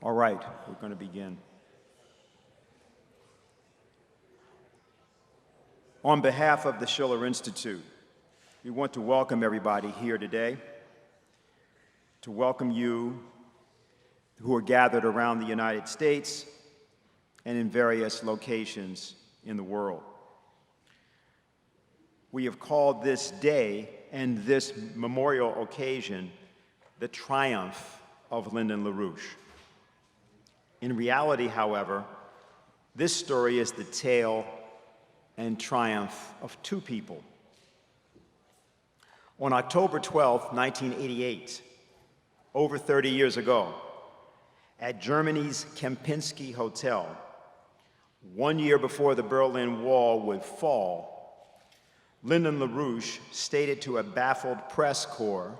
All right, we're going to begin. On behalf of the Schiller Institute, we want to welcome everybody here today, to welcome you who are gathered around the United States and in various locations in the world. We have called this day and this memorial occasion the triumph of Lyndon LaRouche. In reality, however, this story is the tale and triumph of two people. On October 12, 1988, over 30 years ago, at Germany's Kempinski Hotel, 1 year before the Berlin Wall would fall, Lyndon LaRouche stated to a baffled press corps,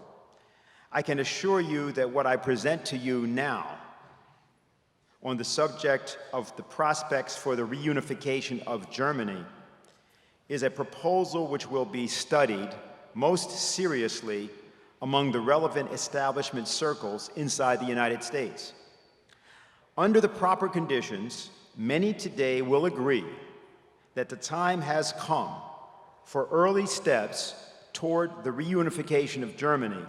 "I can assure you that what I present to you now on the subject of the prospects for the reunification of Germany is a proposal which will be studied most seriously among the relevant establishment circles inside the United States. Under the proper conditions, many today will agree that the time has come for early steps toward the reunification of Germany,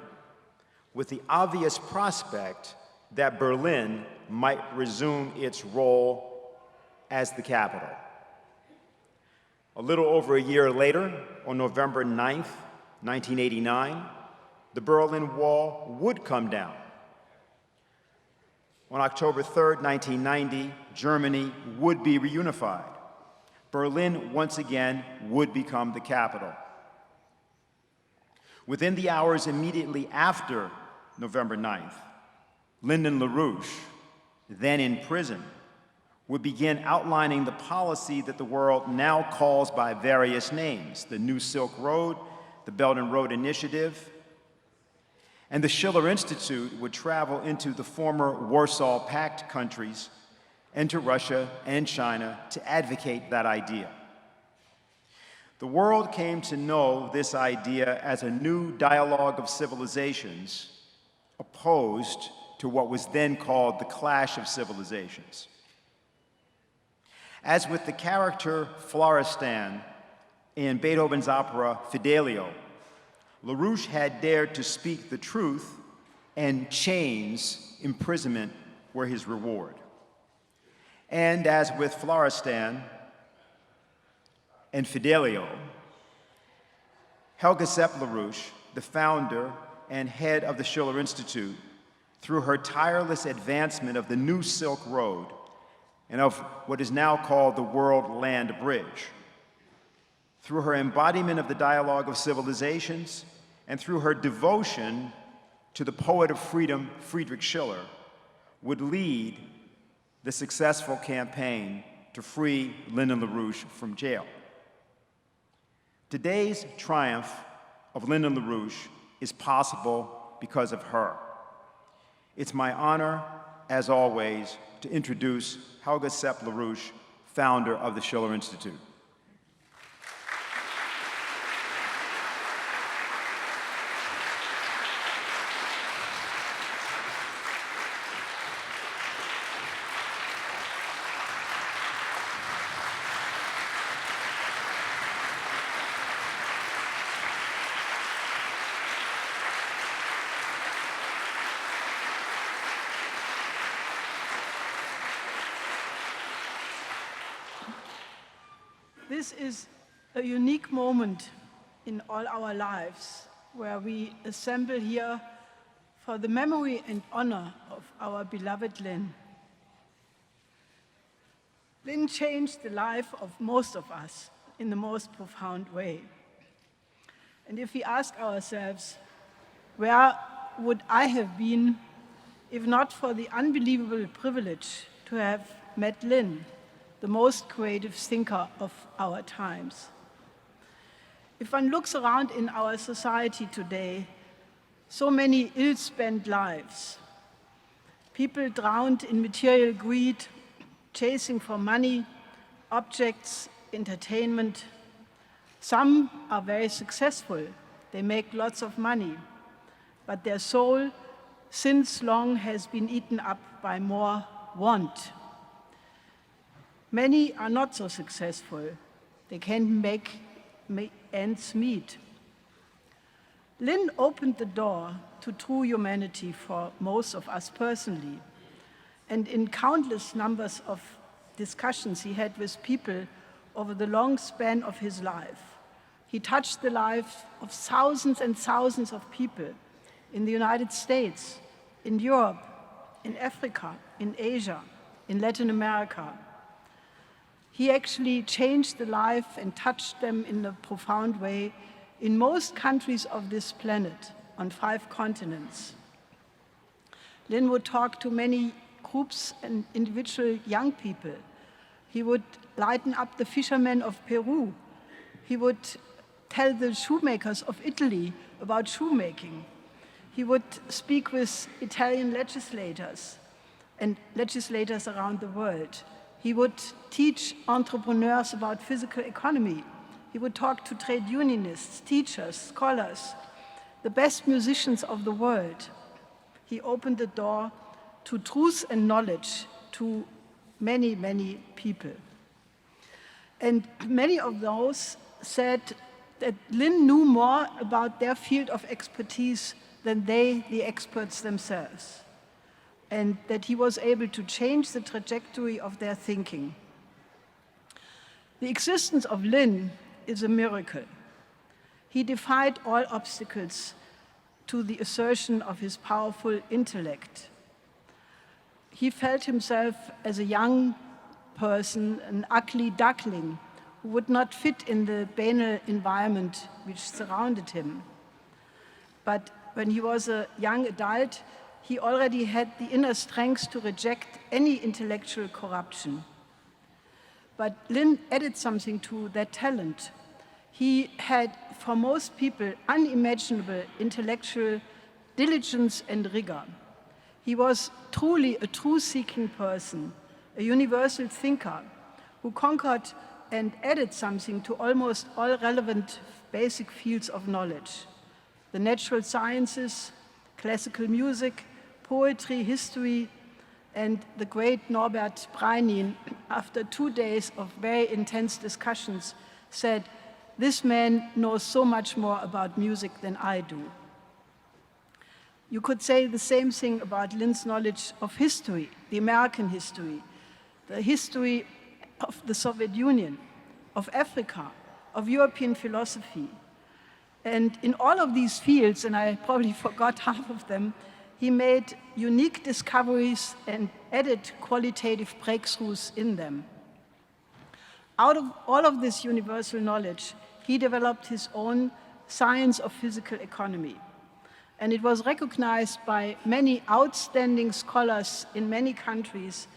with the obvious prospect that Berlin might resume its role as the capital." A little over a year later, on November 9th, 1989, the Berlin Wall would come down. On October 3rd, 1990, Germany would be reunified. Berlin, once again, would become the capital. Within the hours immediately after November 9th, Lyndon LaRouche, then in prison, would begin outlining the policy that the world now calls by various names: the New Silk Road, the Belt and Road Initiative, and the Schiller Institute would travel into the former Warsaw Pact countries and to Russia and China to advocate that idea. The world came to know this idea as a new dialogue of civilizations opposed to what was then called the Clash of Civilizations. As with the character Florestan in Beethoven's opera Fidelio, LaRouche had dared to speak the truth, and chains, imprisonment, were his reward. And as with Florestan and Fidelio, Helga Zepp-LaRouche, the founder and head of the Schiller Institute, through her tireless advancement of the New Silk Road and of what is now called the World Land Bridge, through her embodiment of the dialogue of civilizations, and through her devotion to the poet of freedom, Friedrich Schiller, would lead the successful campaign to free Lyndon LaRouche from jail. Today's triumph of Lyndon LaRouche is possible because of her. It's my honor, as always, to introduce Helga Zepp-LaRouche, founder of the Schiller Institute. This is a unique moment in all our lives, where we assemble here for the memory and honor of our beloved Lynn. Lynn changed the life of most of us in the most profound way. And if we ask ourselves, where would I have been if not for the unbelievable privilege to have met Lynn, the most creative thinker of our times? If one looks around in our society today, so many ill-spent lives, people drowned in material greed, chasing for money, objects, entertainment. Some are very successful, they make lots of money, but their soul since long has been eaten up by more want. Many are not so successful. They can't make ends meet. Lynn opened the door to true humanity for most of us personally. And in countless numbers of discussions he had with people over the long span of his life, he touched the lives of thousands and thousands of people in the United States, in Europe, in Africa, in Asia, in Latin America. He actually changed the life and touched them in a profound way in most countries of this planet, on 5 continents. Lynn would talk to many groups and individual young people. He would lighten up the fishermen of Peru. He would tell the shoemakers of Italy about shoemaking. He would speak with Italian legislators and legislators around the world. He would teach entrepreneurs about physical economy. He would talk to trade unionists, teachers, scholars, the best musicians of the world. He opened the door to truth and knowledge to many, many people. And many of those said that Lynn knew more about their field of expertise than they, the experts themselves, and that he was able to change the trajectory of their thinking. The existence of Lynn is a miracle. He defied all obstacles to the assertion of his powerful intellect. He felt himself as a young person, an ugly duckling who would not fit in the banal environment which surrounded him. But when he was a young adult, he already had the inner strength to reject any intellectual corruption. But Lynn added something to that talent. He had, for most people, unimaginable intellectual diligence and rigor. He was truly a truth-seeking person, a universal thinker who conquered and added something to almost all relevant basic fields of knowledge: the natural sciences, classical music, poetry, history, and the great Norbert Breinin, after 2 days of very intense discussions, said, "This man knows so much more about music than I do." You could say the same thing about Lynn's knowledge of history, the American history, the history of the Soviet Union, of Africa, of European philosophy. And in all of these fields, and I probably forgot half of them, he made unique discoveries and added qualitative breakthroughs in them. Out of all of this universal knowledge, he developed his own science of physical economy. And it was recognized by many outstanding scholars in many countries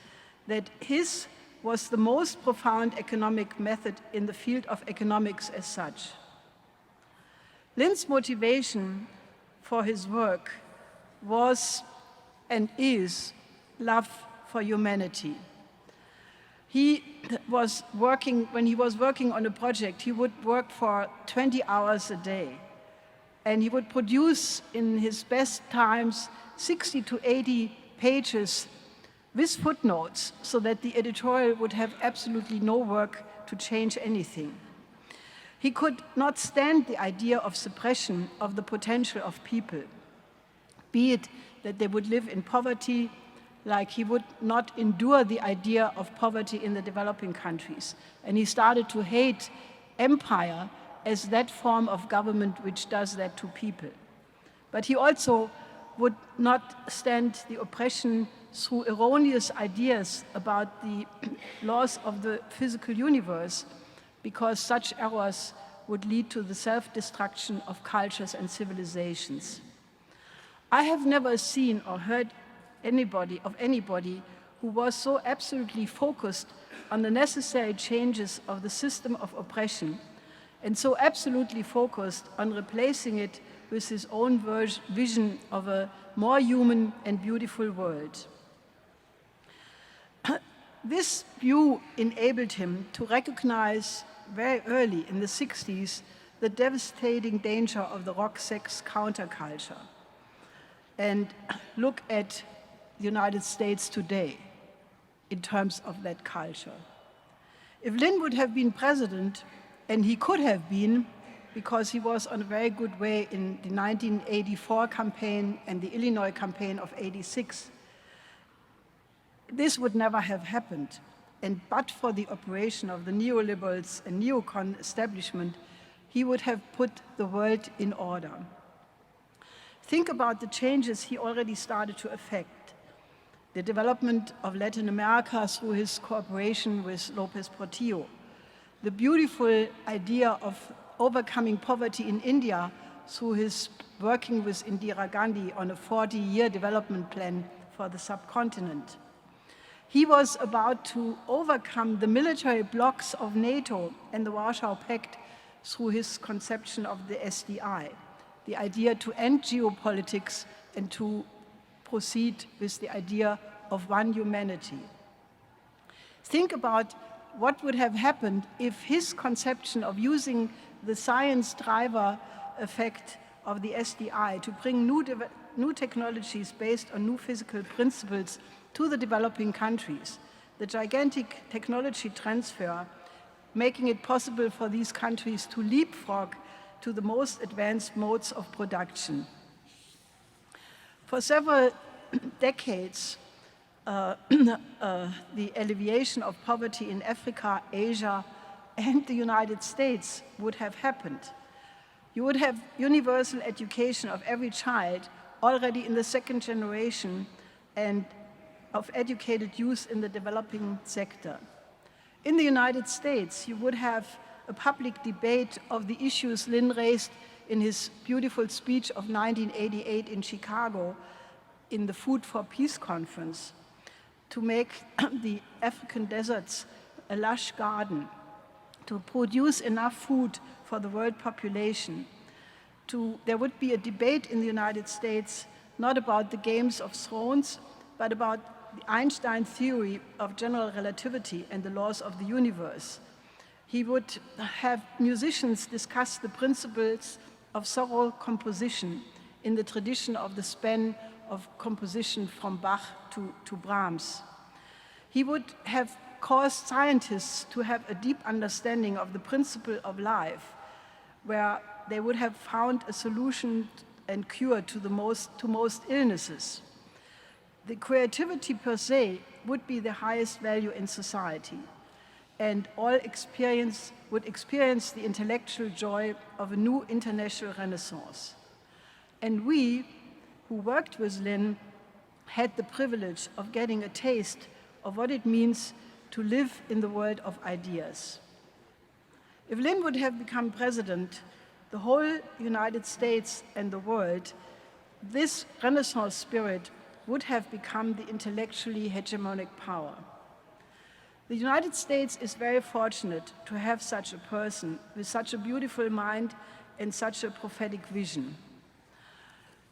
that his was the most profound economic method in the field of economics as such. Lynn's motivation for his work was and is love for humanity. He was working, when he was working on a project, he would work for 20 hours a day. And he would produce in his best times 60 to 80 pages with footnotes so that the editorial would have absolutely no work to change anything. He could not stand the idea of suppression of the potential of people, be it that they would live in poverty, like he would not endure the idea of poverty in the developing countries. And he started to hate empire as that form of government which does that to people. But he also would not stand the oppression through erroneous ideas about the laws of the physical universe, because such errors would lead to the self-destruction of cultures and civilizations. I have never seen or heard anybody who was so absolutely focused on the necessary changes of the system of oppression and so absolutely focused on replacing it with his own vision of a more human and beautiful world. This view enabled him to recognize very early in the 60s the devastating danger of the rock sex counterculture. and look at the United States today in terms of that culture. If Lynn would have been president, and he could have been, because he was on a very good way in the 1984 campaign and the Illinois campaign of '86, this would never have happened. And but for the operation of the neoliberals and neocon establishment, he would have put the world in order. Think about the changes he already started to effect. The development of Latin America through his cooperation with Lopez Portillo. The beautiful idea of overcoming poverty in India through his working with Indira Gandhi on a 40-year development plan for the subcontinent. He was about to overcome the military blocks of NATO and the Warsaw Pact through his conception of the SDI, the idea to end geopolitics and to proceed with the idea of one humanity. Think about what would have happened if his conception of using the science driver effect of the SDI to bring new technologies based on new physical principles to the developing countries, the gigantic technology transfer, making it possible for these countries to leapfrog to the most advanced modes of production. For several decades, the alleviation of poverty in Africa, Asia, and the United States would have happened. You would have universal education of every child already in the second generation and of educated youth in the developing sector. In the United States, you would have a public debate of the issues Lynn raised in his beautiful speech of 1988 in Chicago in the Food for Peace conference, to make the African deserts a lush garden, to produce enough food for the world population. There would be a debate in the United States not about the Games of Thrones, but about the Einstein theory of general relativity and the laws of the universe. He would have musicians discuss the principles of thorough composition in the tradition of the span of composition from Bach to Brahms. He would have caused scientists to have a deep understanding of the principle of life, where they would have found a solution and cure to most illnesses. The creativity per se would be the highest value in society, and all would experience the intellectual joy of a new international renaissance. And we, who worked with Lynn, had the privilege of getting a taste of what it means to live in the world of ideas. If Lynn would have become president, the whole United States and the world, this Renaissance spirit would have become the intellectually hegemonic power. The United States is very fortunate to have such a person with such a beautiful mind and such a prophetic vision.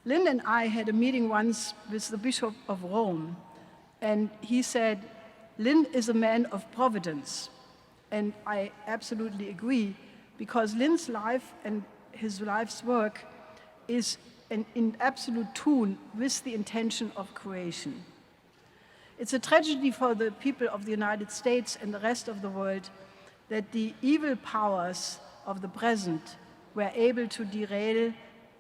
Lynn and I had a meeting once with the Bishop of Rome, and he said, Lynn is a man of providence. And I absolutely agree, because Lynn's life and his life's work is in absolute tune with the intention of creation. It's a tragedy for the people of the United States and the rest of the world that the evil powers of the present were able to derail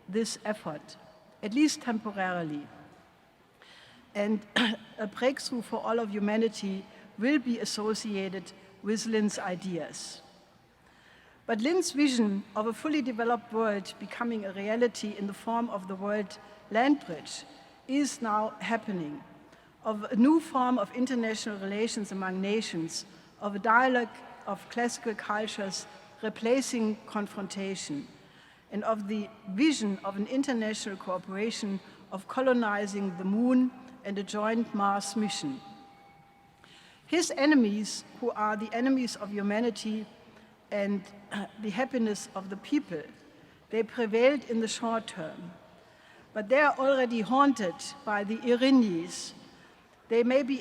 this effort, at least temporarily. And a breakthrough for all of humanity will be associated with Lynn's ideas. But Lynn's vision of a fully developed world becoming a reality in the form of the World Land Bridge is now happening, of a new form of international relations among nations, of a dialogue of classical cultures replacing confrontation, and of the vision of an international cooperation of colonizing the moon and a joint Mars mission. His enemies, who are the enemies of humanity and the happiness of the people, they prevailed in the short term, but they are already haunted by the Irinis. They may be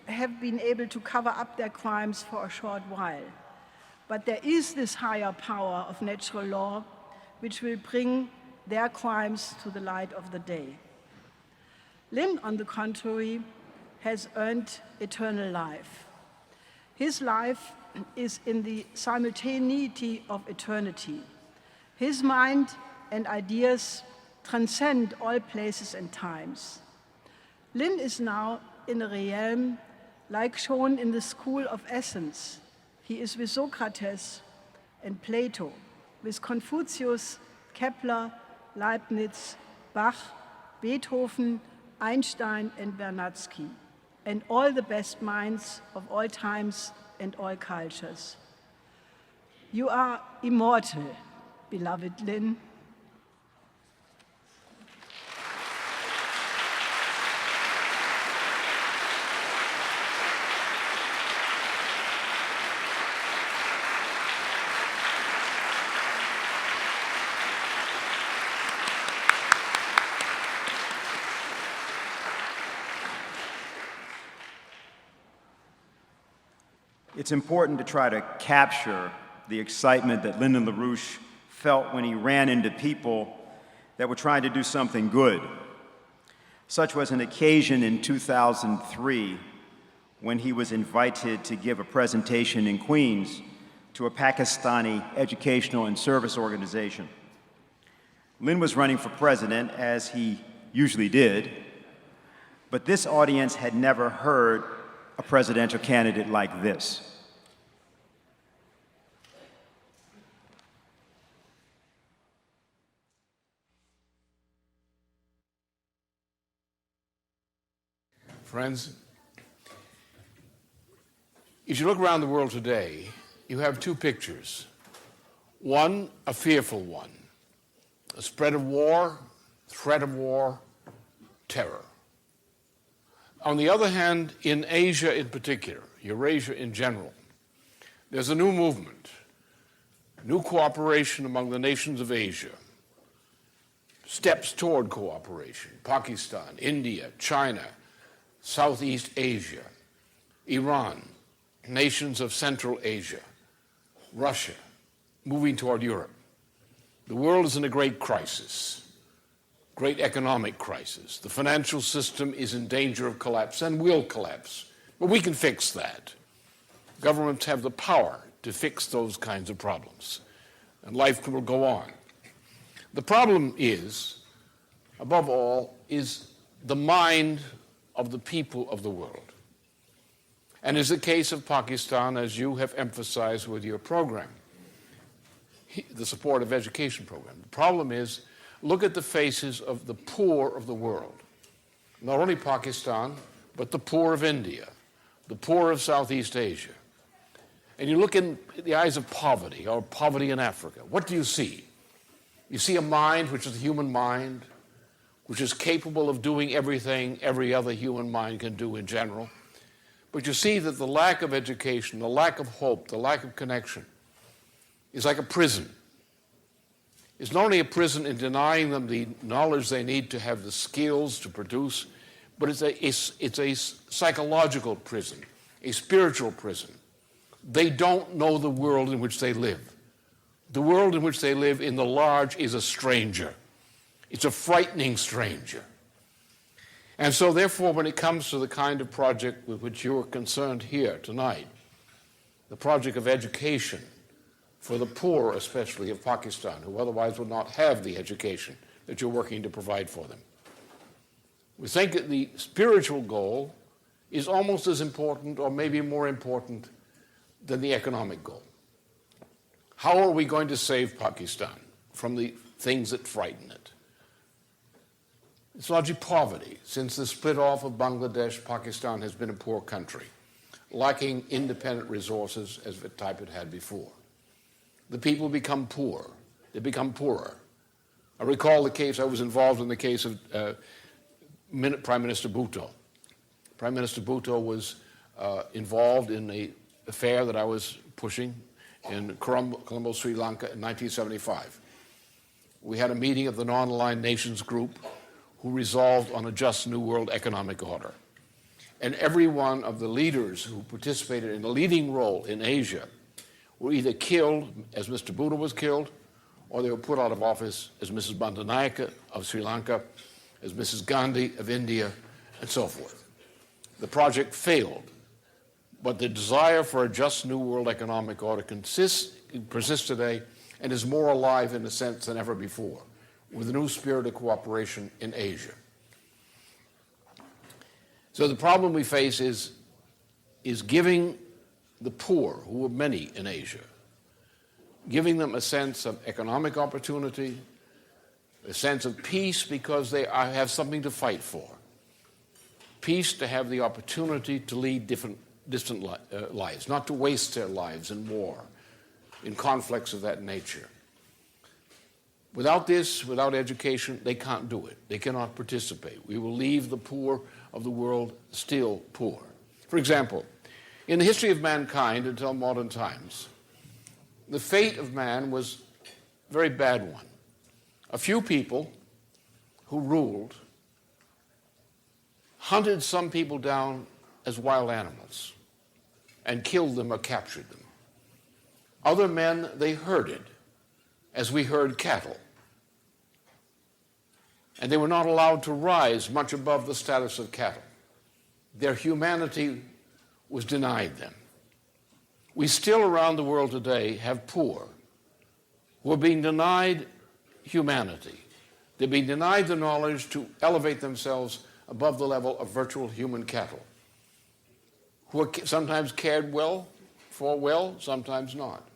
have been able to cover up their crimes for a short while, but there is this higher power of natural law which will bring their crimes to the light of the day. Lynn, on the contrary, has earned eternal life. His life is in the simultaneity of eternity. His mind and ideas transcend all places and times. Lynn is now in a realm like shown in the School of Essence. He is with Socrates and Plato, with Confucius, Kepler, Leibniz, Bach, Beethoven, Einstein, and Bernatsky, and all the best minds of all times and all cultures. You are immortal, beloved Lynn. It's important to try to capture the excitement that Lyndon LaRouche felt when he ran into people that were trying to do something good. Such was an occasion in 2003 when he was invited to give a presentation in Queens to a Pakistani educational and service organization. Lynn was running for president, as he usually did, but this audience had never heard a presidential candidate like this. Friends, as you look around the world today, you have two pictures. One, a fearful one, a spread of war, threat of war, terror. On the other hand, in Asia in particular, Eurasia in general, there's a new movement, new cooperation among the nations of Asia, steps toward cooperation. Pakistan, India, China, Southeast Asia, Iran, nations of Central Asia, Russia, moving toward Europe. The world is in a great crisis, great economic crisis. The financial system is in danger of collapse and will collapse, but we can fix that. Governments have the power to fix those kinds of problems, and life will go on. The problem is, above all, is the mind of the people of the world. And is the case of Pakistan, as you have emphasized with your program, the supportive education program. The problem is, look at the faces of the poor of the world. Not only Pakistan, but the poor of India, the poor of Southeast Asia. And you look in the eyes of poverty, or poverty in Africa. What do you see? You see a mind which is the human mind, which is capable of doing everything every other human mind can do in general. But you see that the lack of education, the lack of hope, the lack of connection is like a prison. It's not only a prison in denying them the knowledge they need to have the skills to produce, but it's a psychological prison, a spiritual prison. They don't know the world in which they live. The world in which they live in the large is a stranger. It's a frightening stranger. And so therefore, when it comes to the kind of project with which you are concerned here tonight, the project of education for the poor, especially of Pakistan, who otherwise would not have the education that you're working to provide for them, we think that the spiritual goal is almost as important, or maybe more important, than the economic goal. How are we going to save Pakistan from the things that frighten it? It's largely poverty. Since the split off of Bangladesh, Pakistan has been a poor country, lacking independent resources as the type it had before. The people become poor. They become poorer. I recall the case, I was involved in the case of Prime Minister Bhutto. Prime Minister Bhutto was involved in an affair that I was pushing in Colombo, Sri Lanka in 1975. We had a meeting of the Non-Aligned Nations Group who resolved on a just new world economic order. And every one of the leaders who participated in a leading role in Asia were either killed, as Mr. Bhutto was killed, or they were put out of office, as Mrs. Bandanayake of Sri Lanka, as Mrs. Gandhi of India, and so forth. The project failed, but the desire for a just new world economic order persists today and is more alive in a sense than ever before, with a new spirit of cooperation in Asia. So the problem we face is giving the poor, who are many in Asia, giving them a sense of economic opportunity, a sense of peace because they have something to fight for. Peace to have the opportunity to lead distant lives, not to waste their lives in war, in conflicts of that nature. Without this, without education, they can't do it. They cannot participate. We will leave the poor of the world still poor. For example, in the history of mankind until modern times, the fate of man was a very bad one. A few people who ruled hunted some people down as wild animals and killed them or captured them. Other men they herded as we herd cattle. And they were not allowed to rise much above the status of cattle. Their humanity was denied them. We still around the world today have poor who are being denied humanity. They're being denied the knowledge to elevate themselves above the level of virtual human cattle, who are sometimes cared for, sometimes not.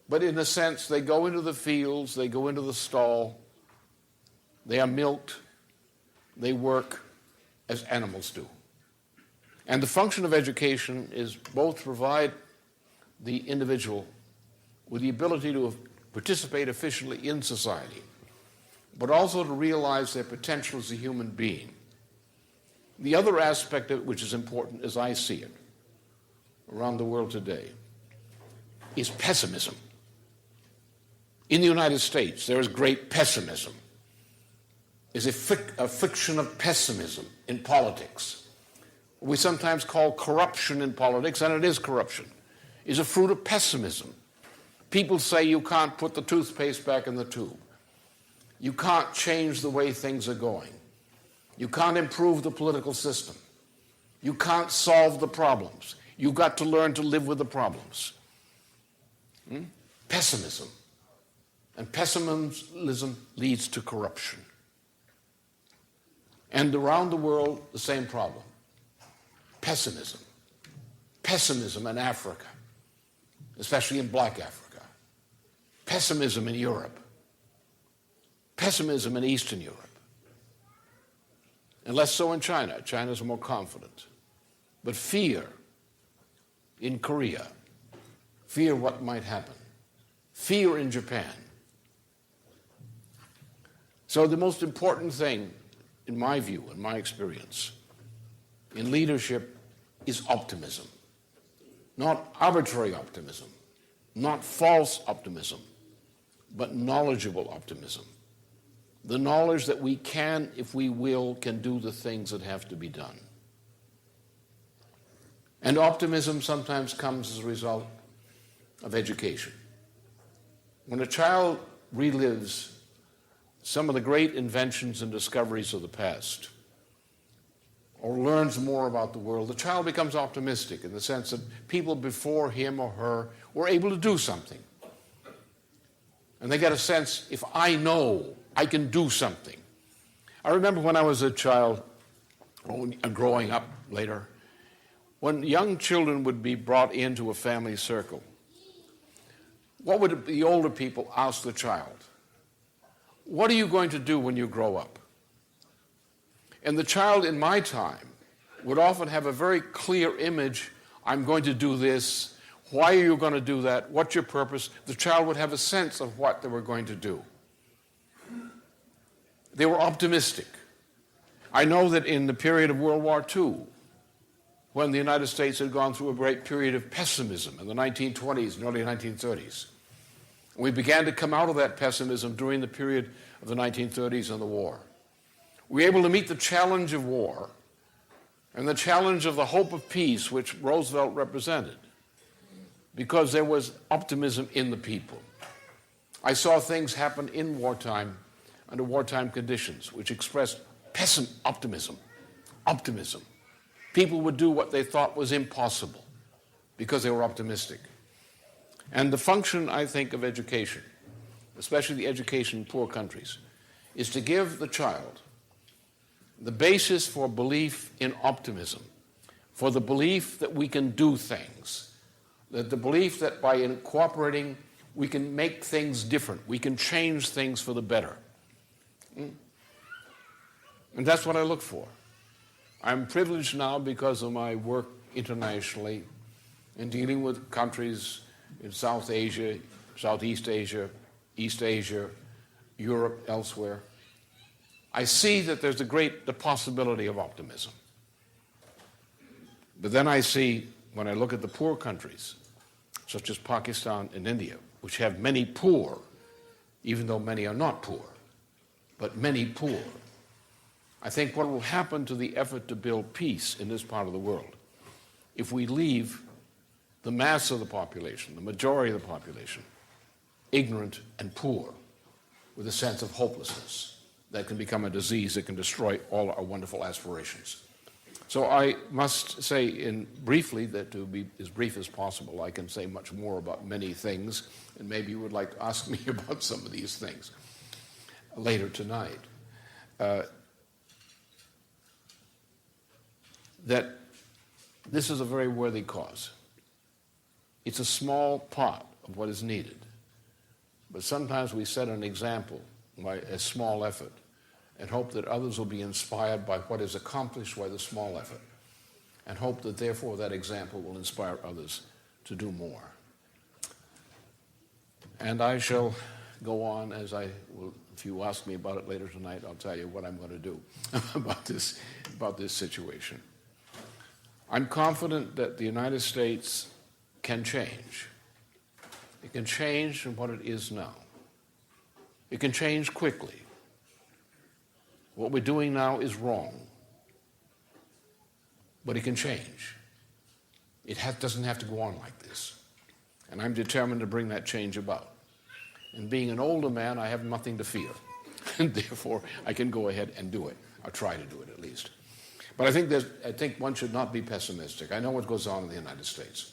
But in a sense, they go into the fields, they go into the stall, they are milked, they work as animals do. And the function of education is both to provide the individual with the ability to participate efficiently in society, but also to realize their potential as a human being. The other aspect of it, which is important as I see it around the world today, is pessimism. In the United States, there is great pessimism. There's a friction of pessimism in politics. What we sometimes call corruption in politics, and it is corruption, is a fruit of pessimism. People say you can't put the toothpaste back in the tube. You can't change the way things are going. You can't improve the political system. You can't solve the problems. You've got to learn to live with the problems. Pessimism. And pessimism leads to corruption. And around the world, the same problem. Pessimism. Pessimism in Africa, especially in black Africa. Pessimism in Europe. Pessimism in Eastern Europe. And less so in China. China's more confident. But fear in Korea. Fear what might happen. Fear in Japan. So the most important thing, in my view, in my experience, in leadership is optimism. Not arbitrary optimism, not false optimism, but knowledgeable optimism. The knowledge that we can, if we will, can do the things that have to be done. And optimism sometimes comes as a result of education. When a child relives some of the great inventions and discoveries of the past, or learns more about the world, the child becomes optimistic in the sense that people before him or her were able to do something. And they get a sense, if I know, I can do something. I remember when I was a child, growing up later, when young children would be brought into a family circle, what would the older people ask the child? What are you going to do when you grow up? And the child in my time would often have a very clear image. I'm going to do this. Why are you going to do that? What's your purpose? The child would have a sense of what they were going to do. They were optimistic. I know that in the period of World War II, when the United States had gone through a great period of pessimism in the 1920s and early 1930s, we began to come out of that pessimism during the period of the 1930s and the war. We were able to meet the challenge of war and the challenge of the hope of peace which Roosevelt represented, because there was optimism in the people. I saw things happen in wartime, under wartime conditions, which expressed optimism. optimism. People would do what they thought was impossible because they were optimistic. And the function, I think, of education, especially the education in poor countries, is to give the child the basis for belief in optimism, for the belief that we can do things, that the belief that by cooperating we can make things different, we can change things for the better. And that's what I look for. I'm privileged now because of my work internationally in dealing with countries in South Asia, Southeast Asia, East Asia, Europe, elsewhere. I see that there's the possibility of optimism. But then I see, when I look at the poor countries, such as Pakistan and India, which have many poor, even though many are not poor, but many poor, I think what will happen to the effort to build peace in this part of the world if we leave the mass of the population, the majority of the population, ignorant and poor, with a sense of hopelessness that can become a disease that can destroy all our wonderful aspirations. So I must say briefly, that to be as brief as possible, I can say much more about many things, and maybe you would like to ask me about some of these things later tonight. That this is a very worthy cause. It's a small part of what is needed. But sometimes we set an example by a small effort and hope that others will be inspired by what is accomplished by the small effort, and hope that therefore that example will inspire others to do more. And I shall go on as I will. If you ask me about it later tonight, I'll tell you what I'm going to do about this situation. I'm confident that the United States can change. It can change from what it is now. It can change quickly. What we're doing now is wrong, but it can change. It doesn't have to go on like this. And I'm determined to bring that change about. And being an older man, I have nothing to fear. And therefore, I can go ahead and do it. I'll try to do it at least. But I think one should not be pessimistic. I know what goes on in the United States.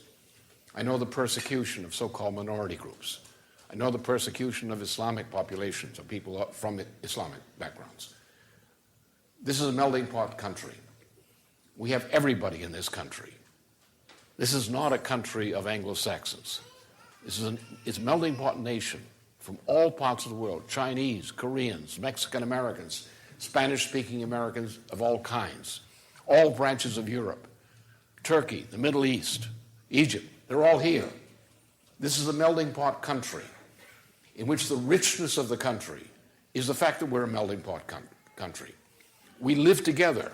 I know the persecution of so-called minority groups. I know the persecution of Islamic populations, of people from Islamic backgrounds. This is a melting pot country. We have everybody in this country. This is not a country of Anglo-Saxons. It's a melting pot nation from all parts of the world: Chinese, Koreans, Mexican Americans, Spanish-speaking Americans of all kinds, all branches of Europe, Turkey, the Middle East, Egypt. They're all here. This is a melting pot country in which the richness of the country is the fact that we're a melting pot country. We live together,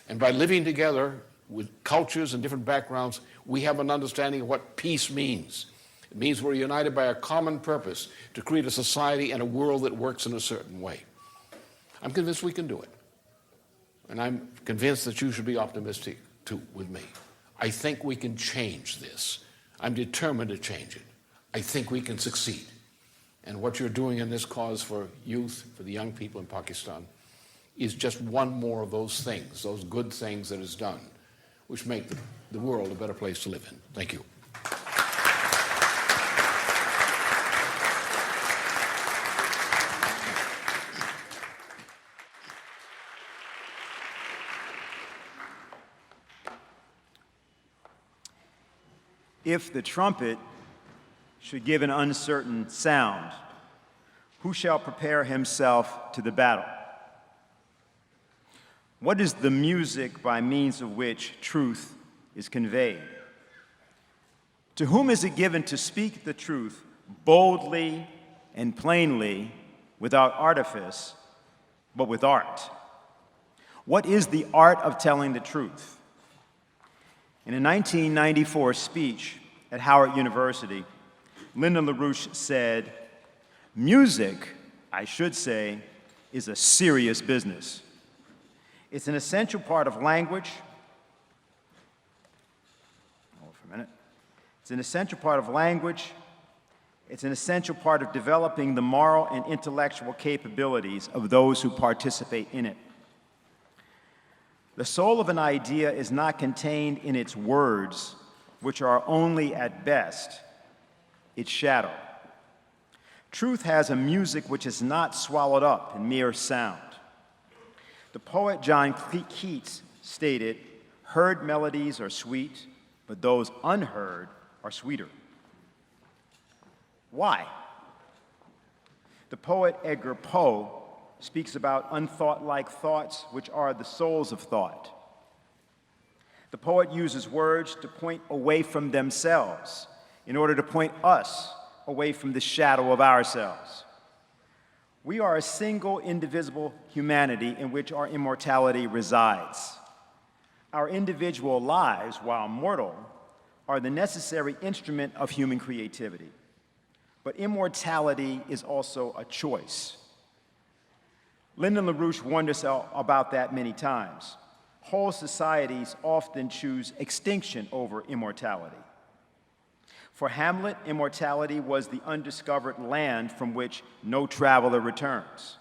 and by living together with cultures and different backgrounds, we have an understanding of what peace means. It means we're united by a common purpose to create a society and a world that works in a certain way. I'm convinced we can do it. And I'm convinced that you should be optimistic too with me. I think we can change this. I'm determined to change it. I think we can succeed. And what you're doing in this cause for youth, for the young people in Pakistan, is just one more of those things, those good things that is done, which make the world a better place to live in. Thank you. If the trumpet should give an uncertain sound, who shall prepare himself to the battle? What is the music by means of which truth is conveyed? To whom is it given to speak the truth boldly and plainly, without artifice, but with art? What is the art of telling the truth? In a 1994 speech at Howard University, Lyndon LaRouche said, "Music, I should say, is a serious business. It's an essential part of language." Hold for a minute. It's an essential part of language. It's an essential part of developing the moral and intellectual capabilities of those who participate in it. The soul of an idea is not contained in its words, which are only at best its shadow. Truth has a music which is not swallowed up in mere sound. The poet John Keats stated, "Heard melodies are sweet, but those unheard are sweeter." Why? The poet Edgar Poe speaks about unthought-like thoughts, which are the souls of thought. The poet uses words to point away from themselves in order to point us away from the shadow of ourselves. We are a single, indivisible humanity in which our immortality resides. Our individual lives, while mortal, are the necessary instrument of human creativity. But immortality is also a choice. Lyndon LaRouche warned us about that many times. Whole societies often choose extinction over immortality. For Hamlet, immortality was the undiscovered land from which no traveler returns.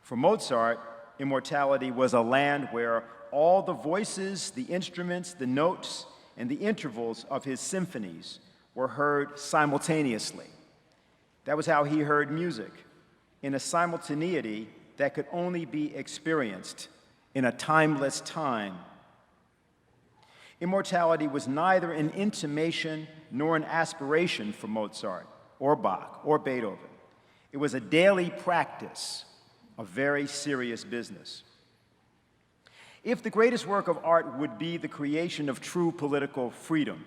For Mozart, immortality was a land where all the voices, the instruments, the notes, and the intervals of his symphonies were heard simultaneously. That was how he heard music, in a simultaneity that could only be experienced in a timeless time. Immortality was neither an intimation nor an aspiration for Mozart or Bach or Beethoven. It was a daily practice, a very serious business. If the greatest work of art would be the creation of true political freedom,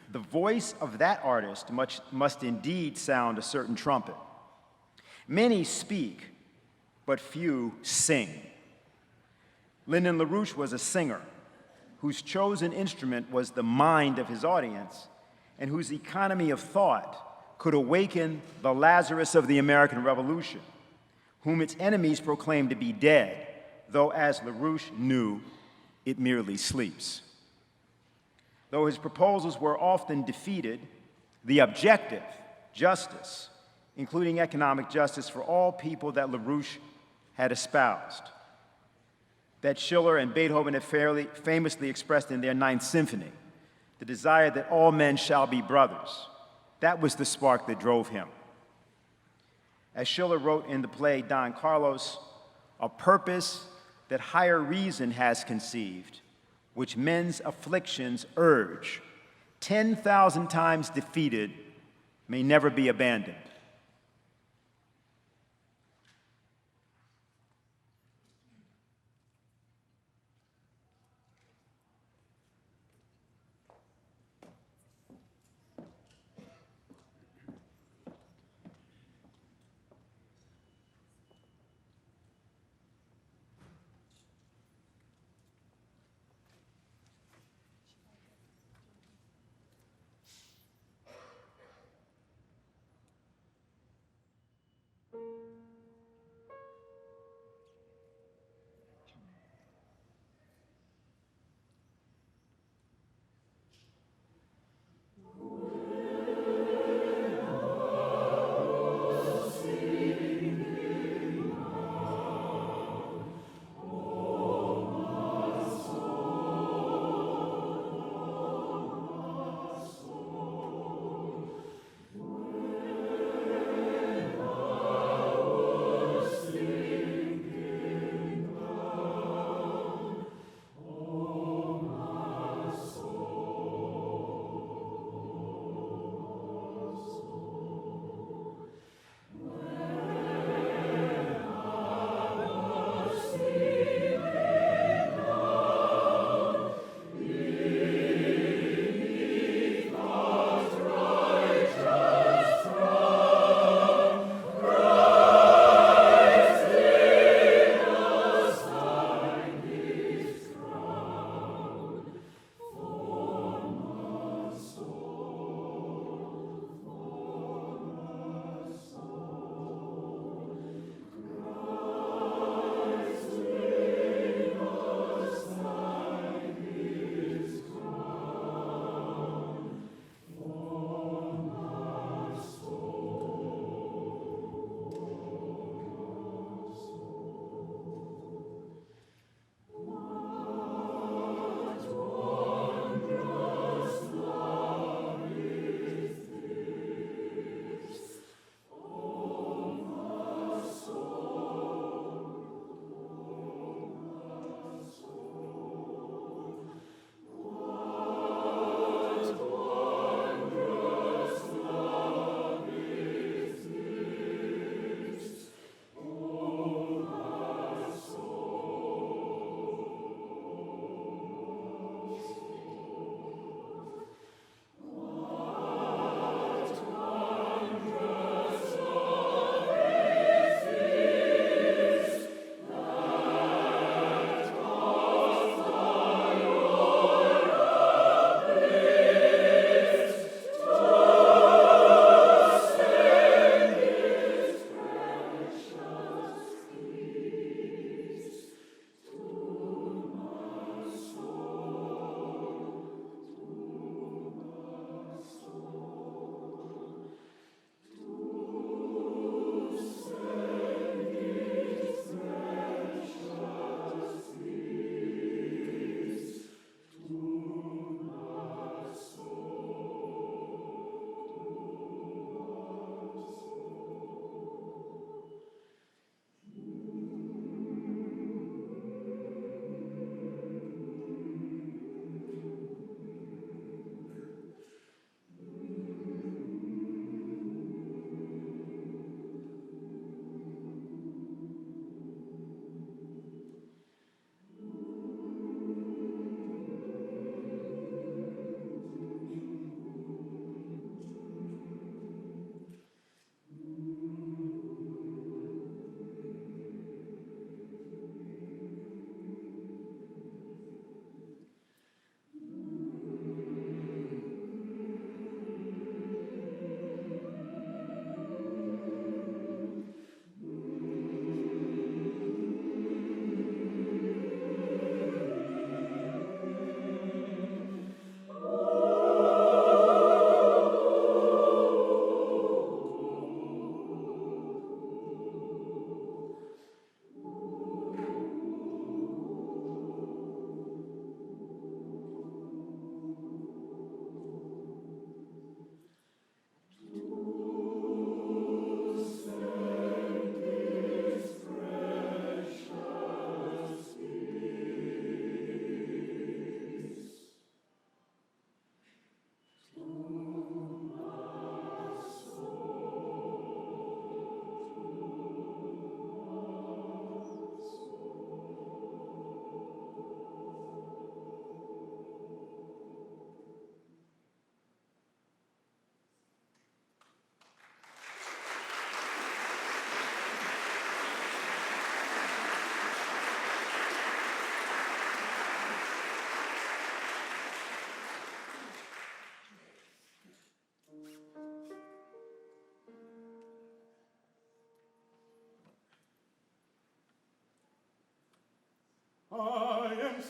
the voice of that artist must indeed sound a certain trumpet. Many speak, but few sing. Lyndon LaRouche was a singer whose chosen instrument was the mind of his audience and whose economy of thought could awaken the Lazarus of the American Revolution, whom its enemies proclaimed to be dead, though, as LaRouche knew, it merely sleeps. Though his proposals were often defeated, the objective, justice, including economic justice for all people that LaRouche had espoused, that Schiller and Beethoven had famously expressed in their Ninth Symphony, the desire that all men shall be brothers, that was the spark that drove him. As Schiller wrote in the play Don Carlos, a purpose that higher reason has conceived, which men's afflictions urge, 10,000 times defeated, may never be abandoned.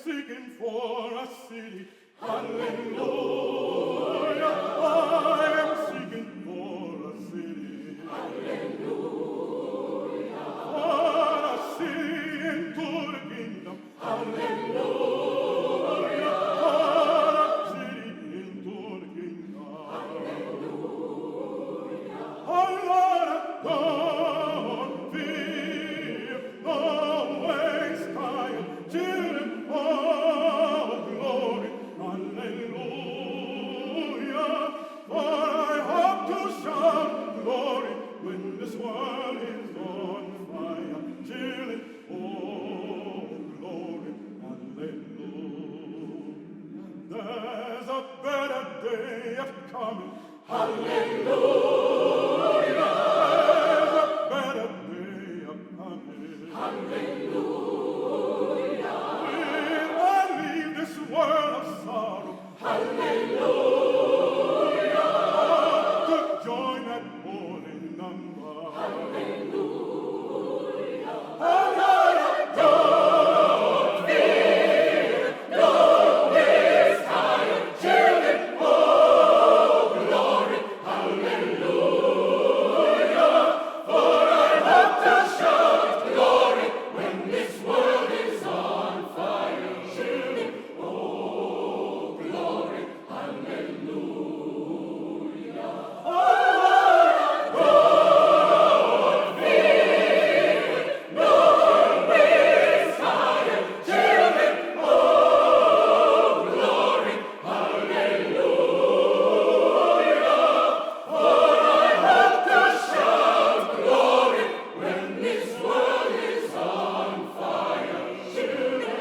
seeking for a city. Hallelujah. I am seeking for a city. Hallelujah. For a city into the kingdom. Hallelujah. For a city into the kingdom. Hallelujah. Oh Lord, don't fear, don't waste time, children. Oh glory. Hallelujah. For I hope to shout glory when this world is on fire. Children, oh glory. Hallelujah. There's a better day coming. Hallelujah. There's a better day coming. Hallelujah. When I leave this world of sorrow. Hallelujah. To join that holy number. Hallelujah. Hallelujah. Don't fear, don't waste time, children. Oh, glory. Hallelujah. For I hope to shout glory when this world is on fire. Children, oh, glory. Hallelujah. Oh, don't fear, don't waste time, children. Oh, glory. Hallelujah. For I hope to shout glory when this world is on fire. Children.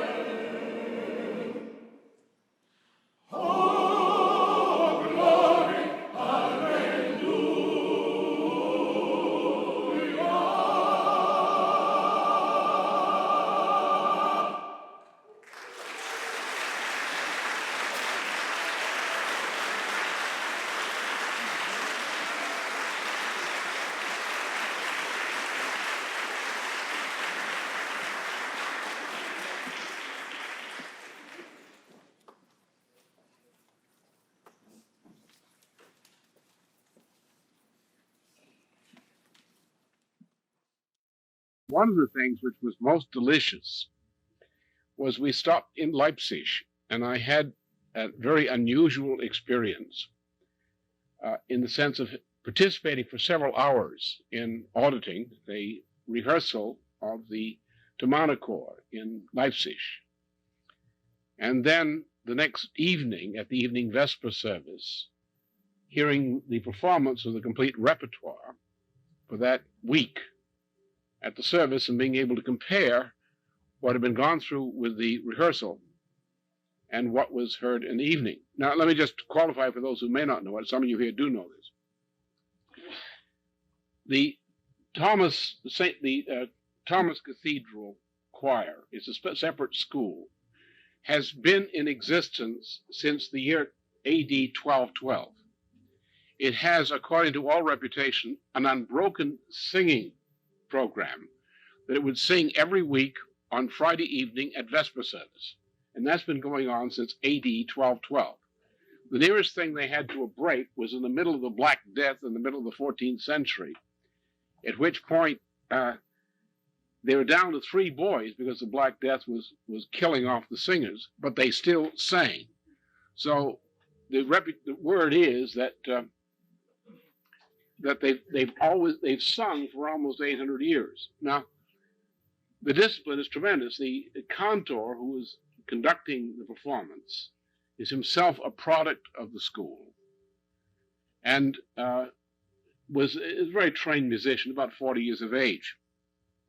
Oh, glory. Hallelujah. One of the things which was most delicious was we stopped in Leipzig, and I had a very unusual experience in the sense of participating for several hours in auditing the rehearsal of the Thomanerchor in Leipzig. And then the next evening, at the evening Vesper service, hearing the performance of the complete repertoire for that week at the service and being able to compare what had been gone through with the rehearsal and what was heard in the evening. Now, let me just qualify for those who may not know it. Some of you here do know this. The Thomas Cathedral Choir is a separate school, has been in existence since the year AD 1212. It has, according to all reputation, an unbroken singing program that it would sing every week on Friday evening at Vesper service. And that's been going on since AD 1212. The nearest thing they had to a break was in the middle of the Black Death in the middle of the 14th century, at which point they were down to 3 boys because the Black Death was killing off the singers, but they still sang. So the word is that they've sung for almost 800 years. Now, the discipline is tremendous. The cantor who is conducting the performance is himself a product of the school, and was a very trained musician, about 40 years of age,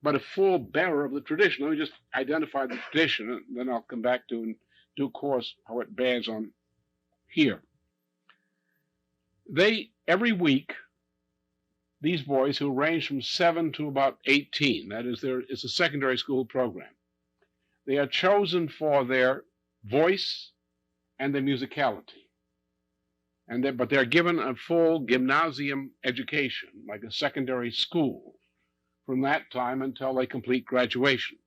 but a full bearer of the tradition. Let me just identify the tradition, and then I'll come back to in due course how it bears on here. Every week, these boys, who range from 7 to about 18, that is, it's a secondary school program, they are chosen for their voice and their musicality. But they're given a full gymnasium education, like a secondary school, from that time until they complete graduation.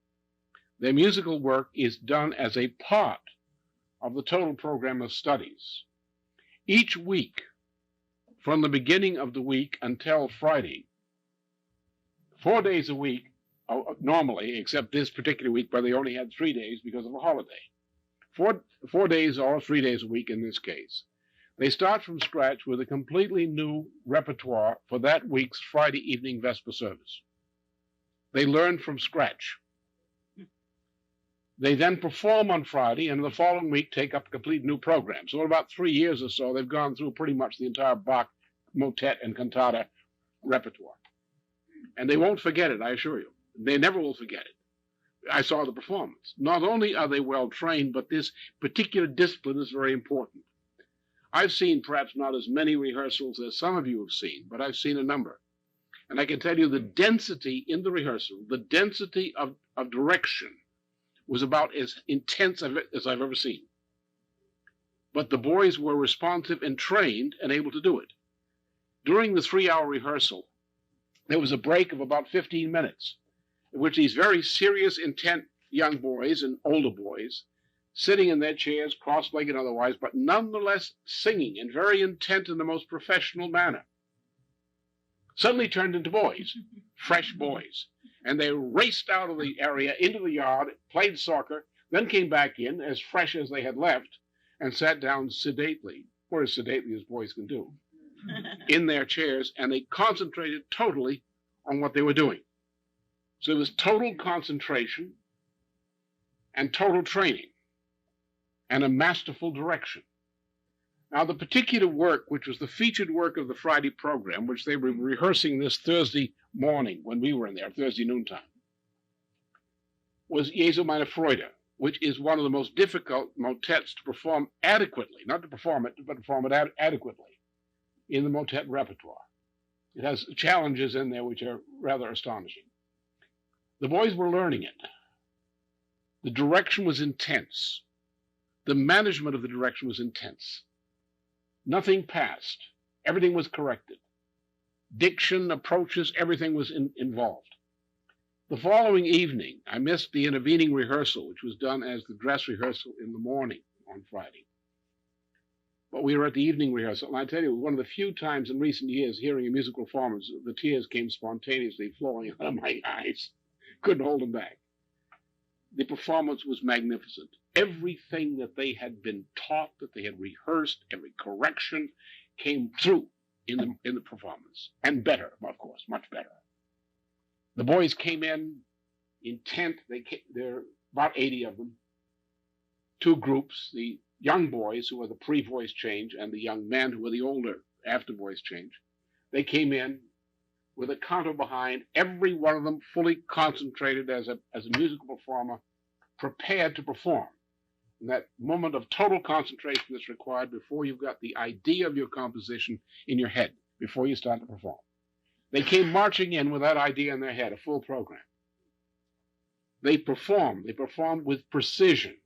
Their musical work is done as a part of the total program of studies. Each week, from the beginning of the week until Friday, 4 days a week, normally, except this particular week where they only had 3 days because of a holiday. 4 days or 3 days a week in this case. They start from scratch with a completely new repertoire for that week's Friday evening Vesper service. They learn from scratch. They then perform on Friday, and the following week take up a complete new program. So in about 3 years or so, they've gone through pretty much the entire Bach motet and cantata repertoire. And they won't forget it, I assure you. They never will forget it. I saw the performance. Not only are they well trained, but this particular discipline is very important. I've seen perhaps not as many rehearsals as some of you have seen, but I've seen a number. And I can tell you the density in the rehearsal, the density of direction was about as intense as I've ever seen. But the boys were responsive and trained and able to do it. During the 3-hour rehearsal, there was a break of about 15 minutes, in which these very serious, intent young boys and older boys, sitting in their chairs, cross-legged and otherwise, but nonetheless singing and very intent in the most professional manner, suddenly turned into boys, fresh boys. And they raced out of the area into the yard, played soccer, then came back in as fresh as they had left and sat down sedately, or as sedately as boys can do, in their chairs, and they concentrated totally on what they were doing. So it was total concentration and total training and a masterful direction. Now, the particular work, which was the featured work of the Friday program, which they were rehearsing this Thursday morning when we were in there, Thursday noontime, was Jesu, meine, Freude, which is one of the most difficult motets to perform adequately, not to perform it, but perform it adequately in the motet repertoire. It has challenges in there which are rather astonishing. The boys were learning it. The direction was intense. The management of the direction was intense. Nothing passed. Everything was corrected. Diction, approaches, everything was involved. The following evening, I missed the intervening rehearsal, which was done as the dress rehearsal in the morning on Friday. But we were at the evening rehearsal, and I tell you, one of the few times in recent years hearing a musical performance, the tears came spontaneously flowing out of my eyes. Couldn't hold them back. The performance was magnificent. Everything that they had been taught, that they had rehearsed, every correction came through in the performance. And better, of course, much better. The boys came in intent. There are about 80 of them. 2 groups, the young boys who were the pre-voice change and the young men who were the older after voice change. They came in with a canto behind, every one of them fully concentrated as a musical performer, prepared to perform. And that moment of total concentration that's required before you've got the idea of your composition in your head, before you start to perform. They came marching in with that idea in their head, a full program. They performed with precision,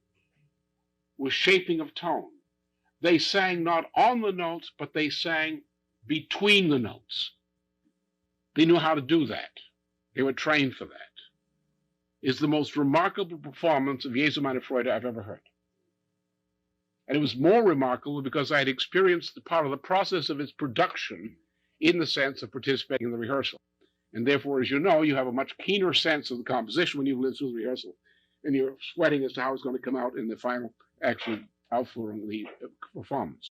with shaping of tone. They sang not on the notes, but they sang between the notes. They knew how to do that. They were trained for that. It's the most remarkable performance of Jesu, meine, Freude I've ever heard. And it was more remarkable because I had experienced the part of the process of its production in the sense of participating in the rehearsal. And therefore, as you know, you have a much keener sense of the composition when you've lived through the rehearsal. And you're sweating as to how it's going to come out in the final actual outflowing the performance.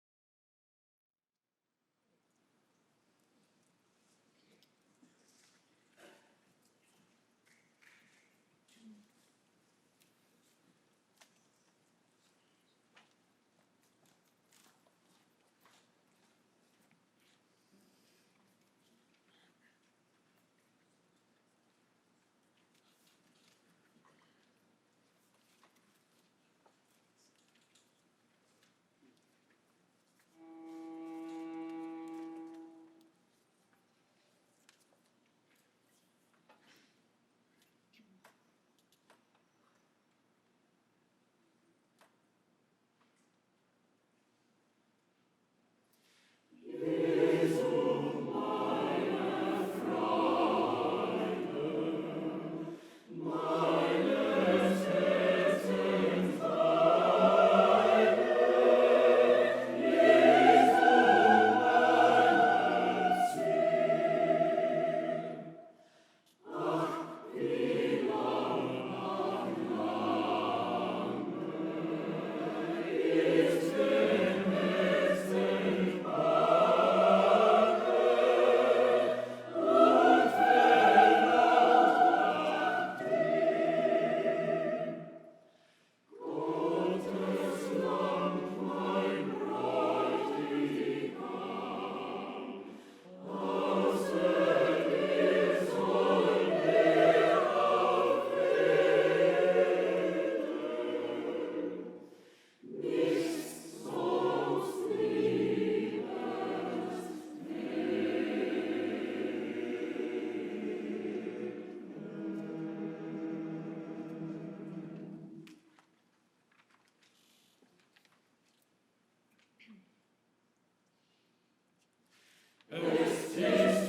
Christus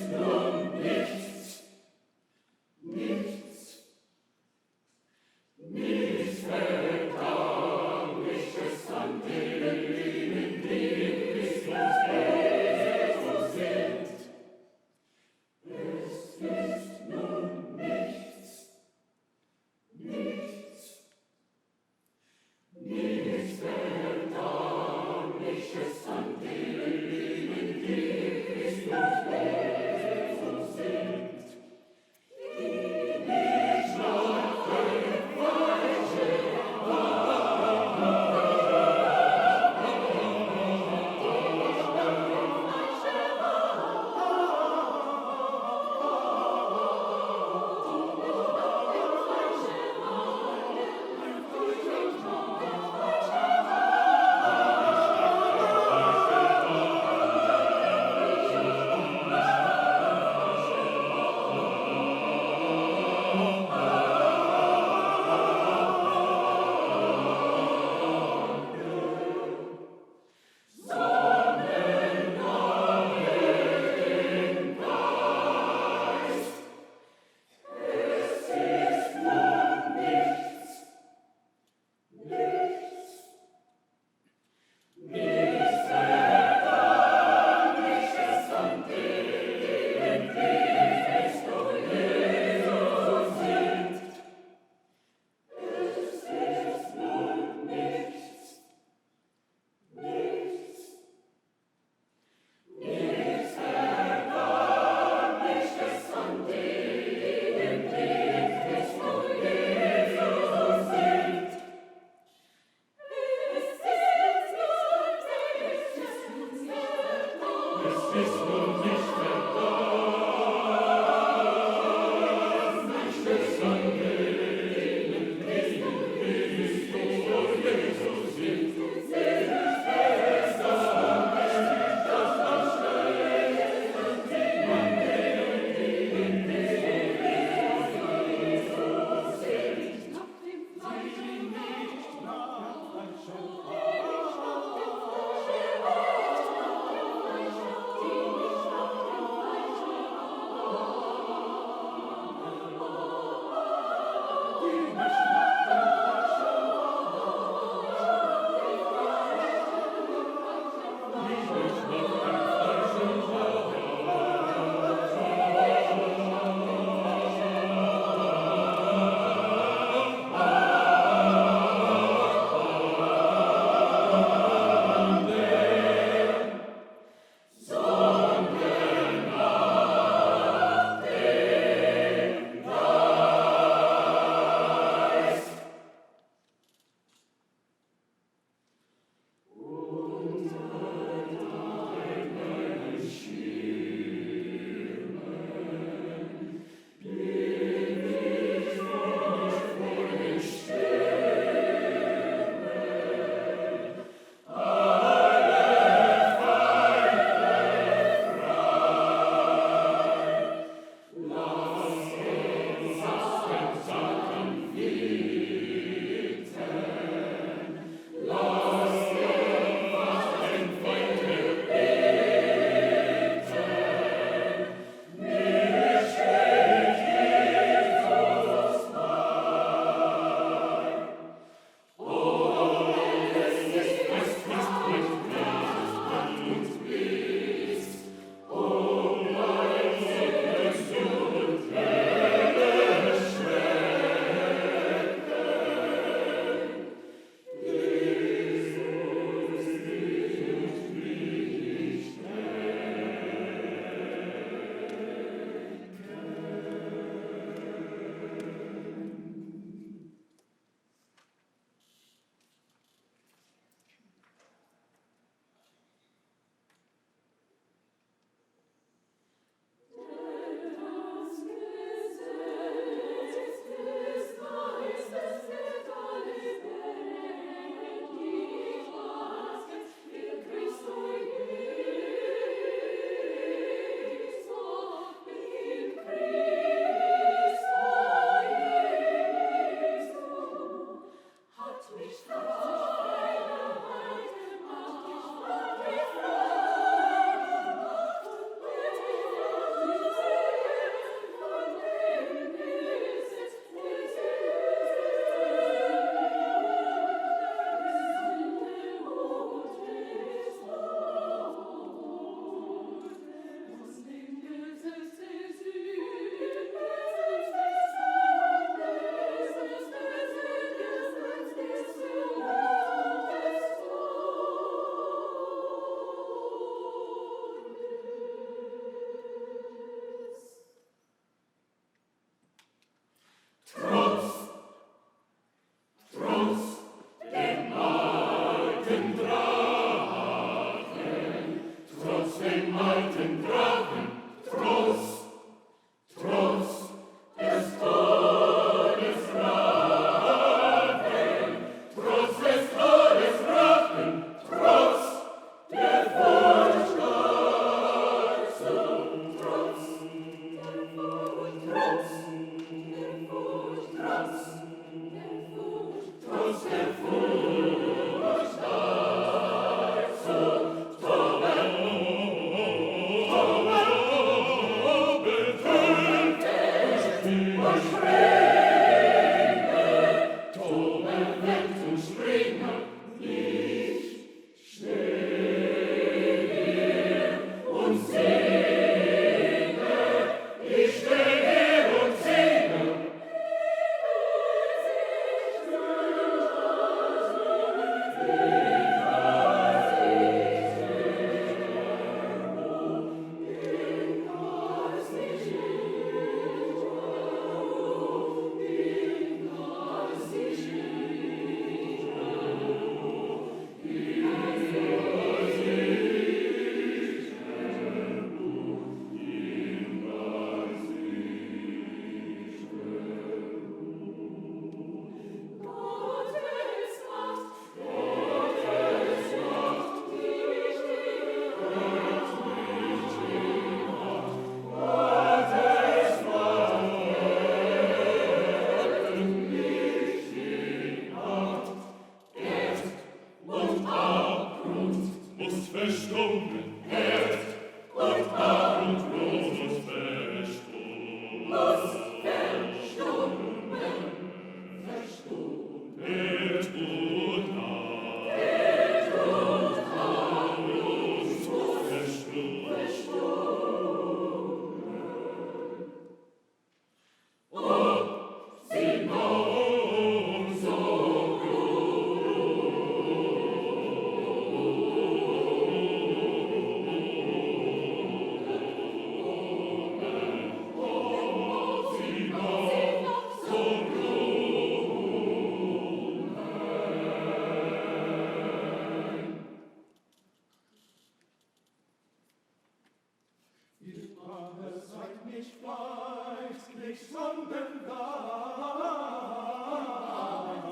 Aber seid nicht feindlich, sondern gar. Aber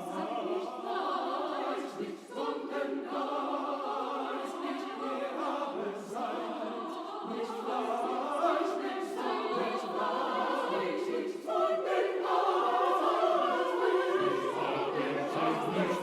seid nicht feindlich, sondern geistlich. Aber seid nicht feindlich, sondern geistlich. Sondern geistlich. Seid nicht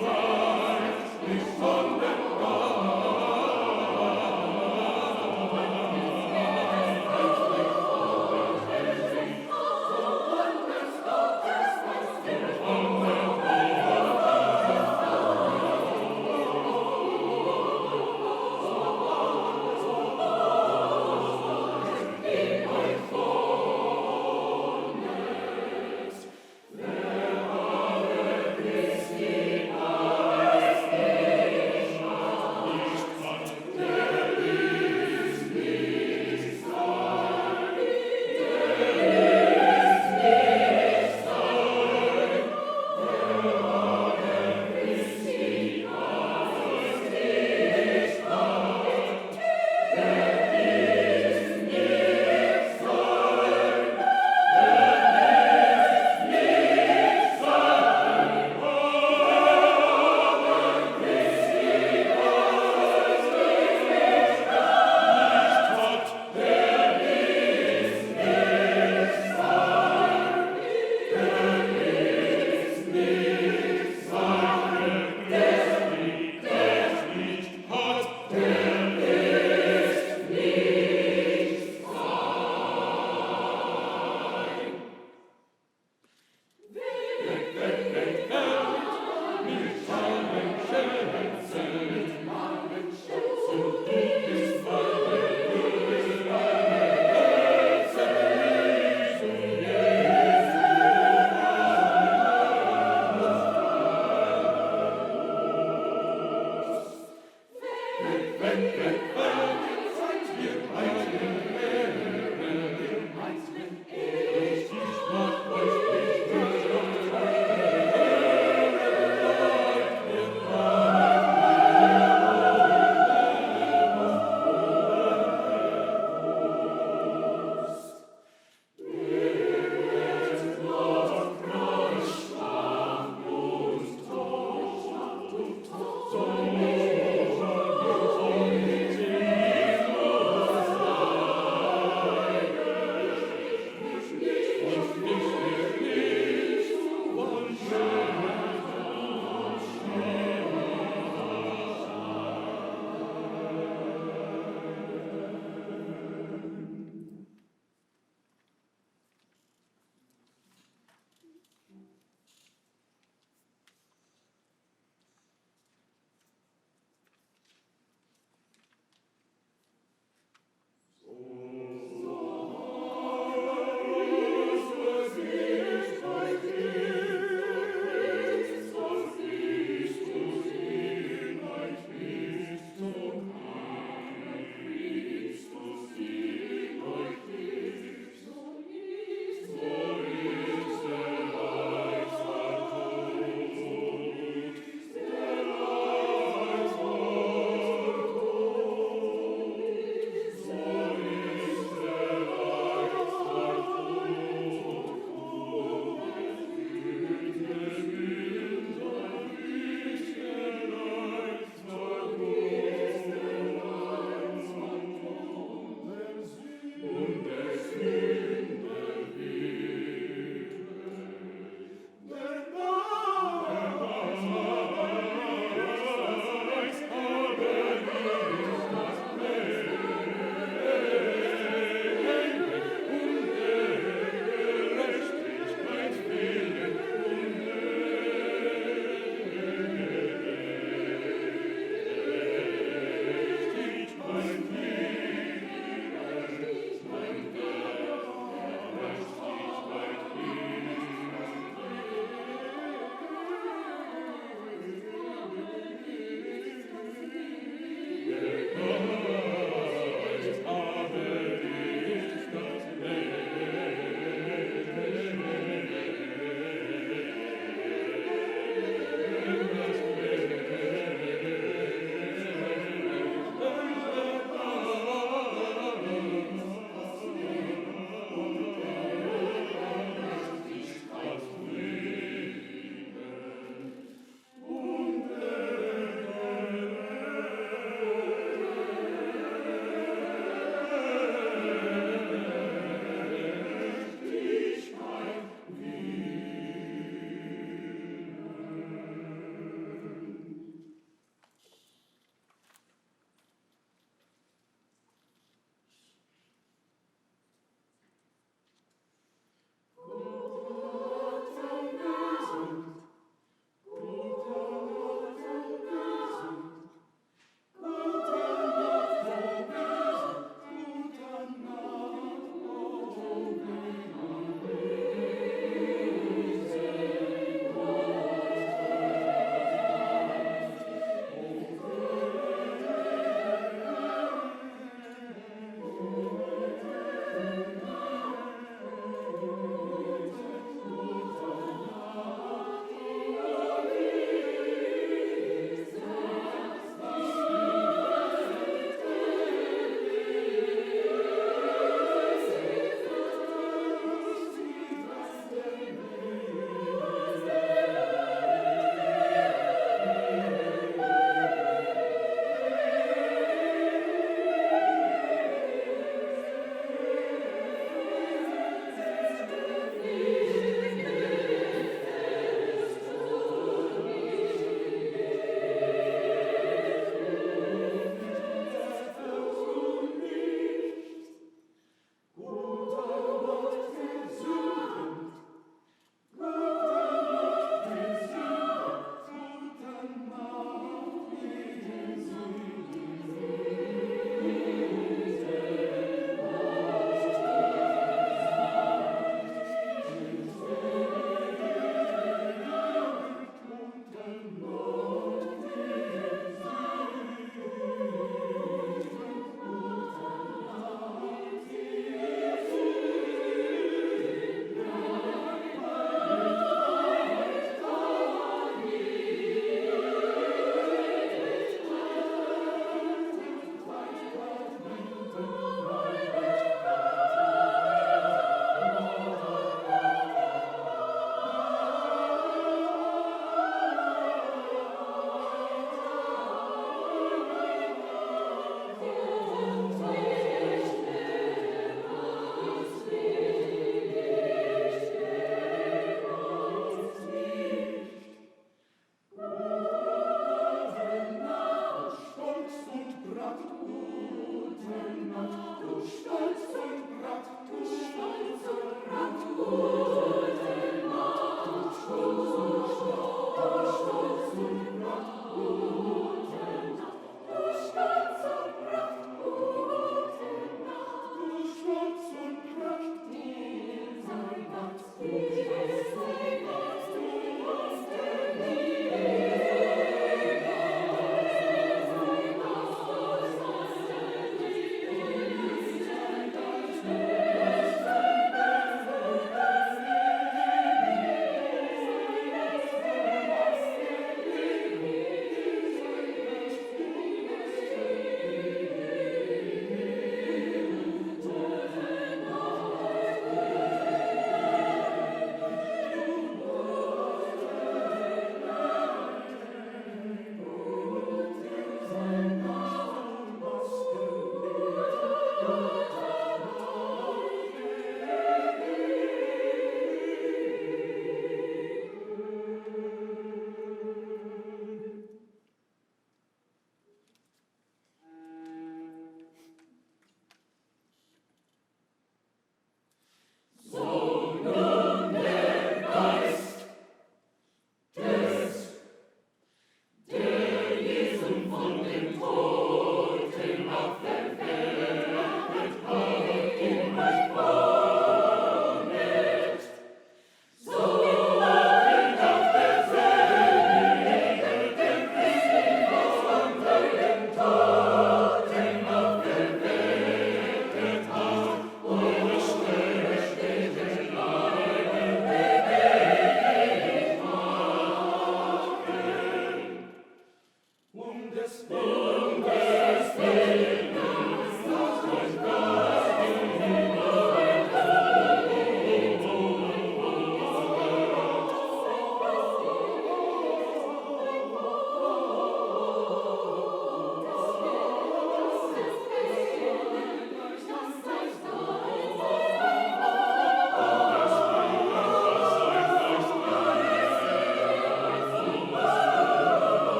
feindlich, sondern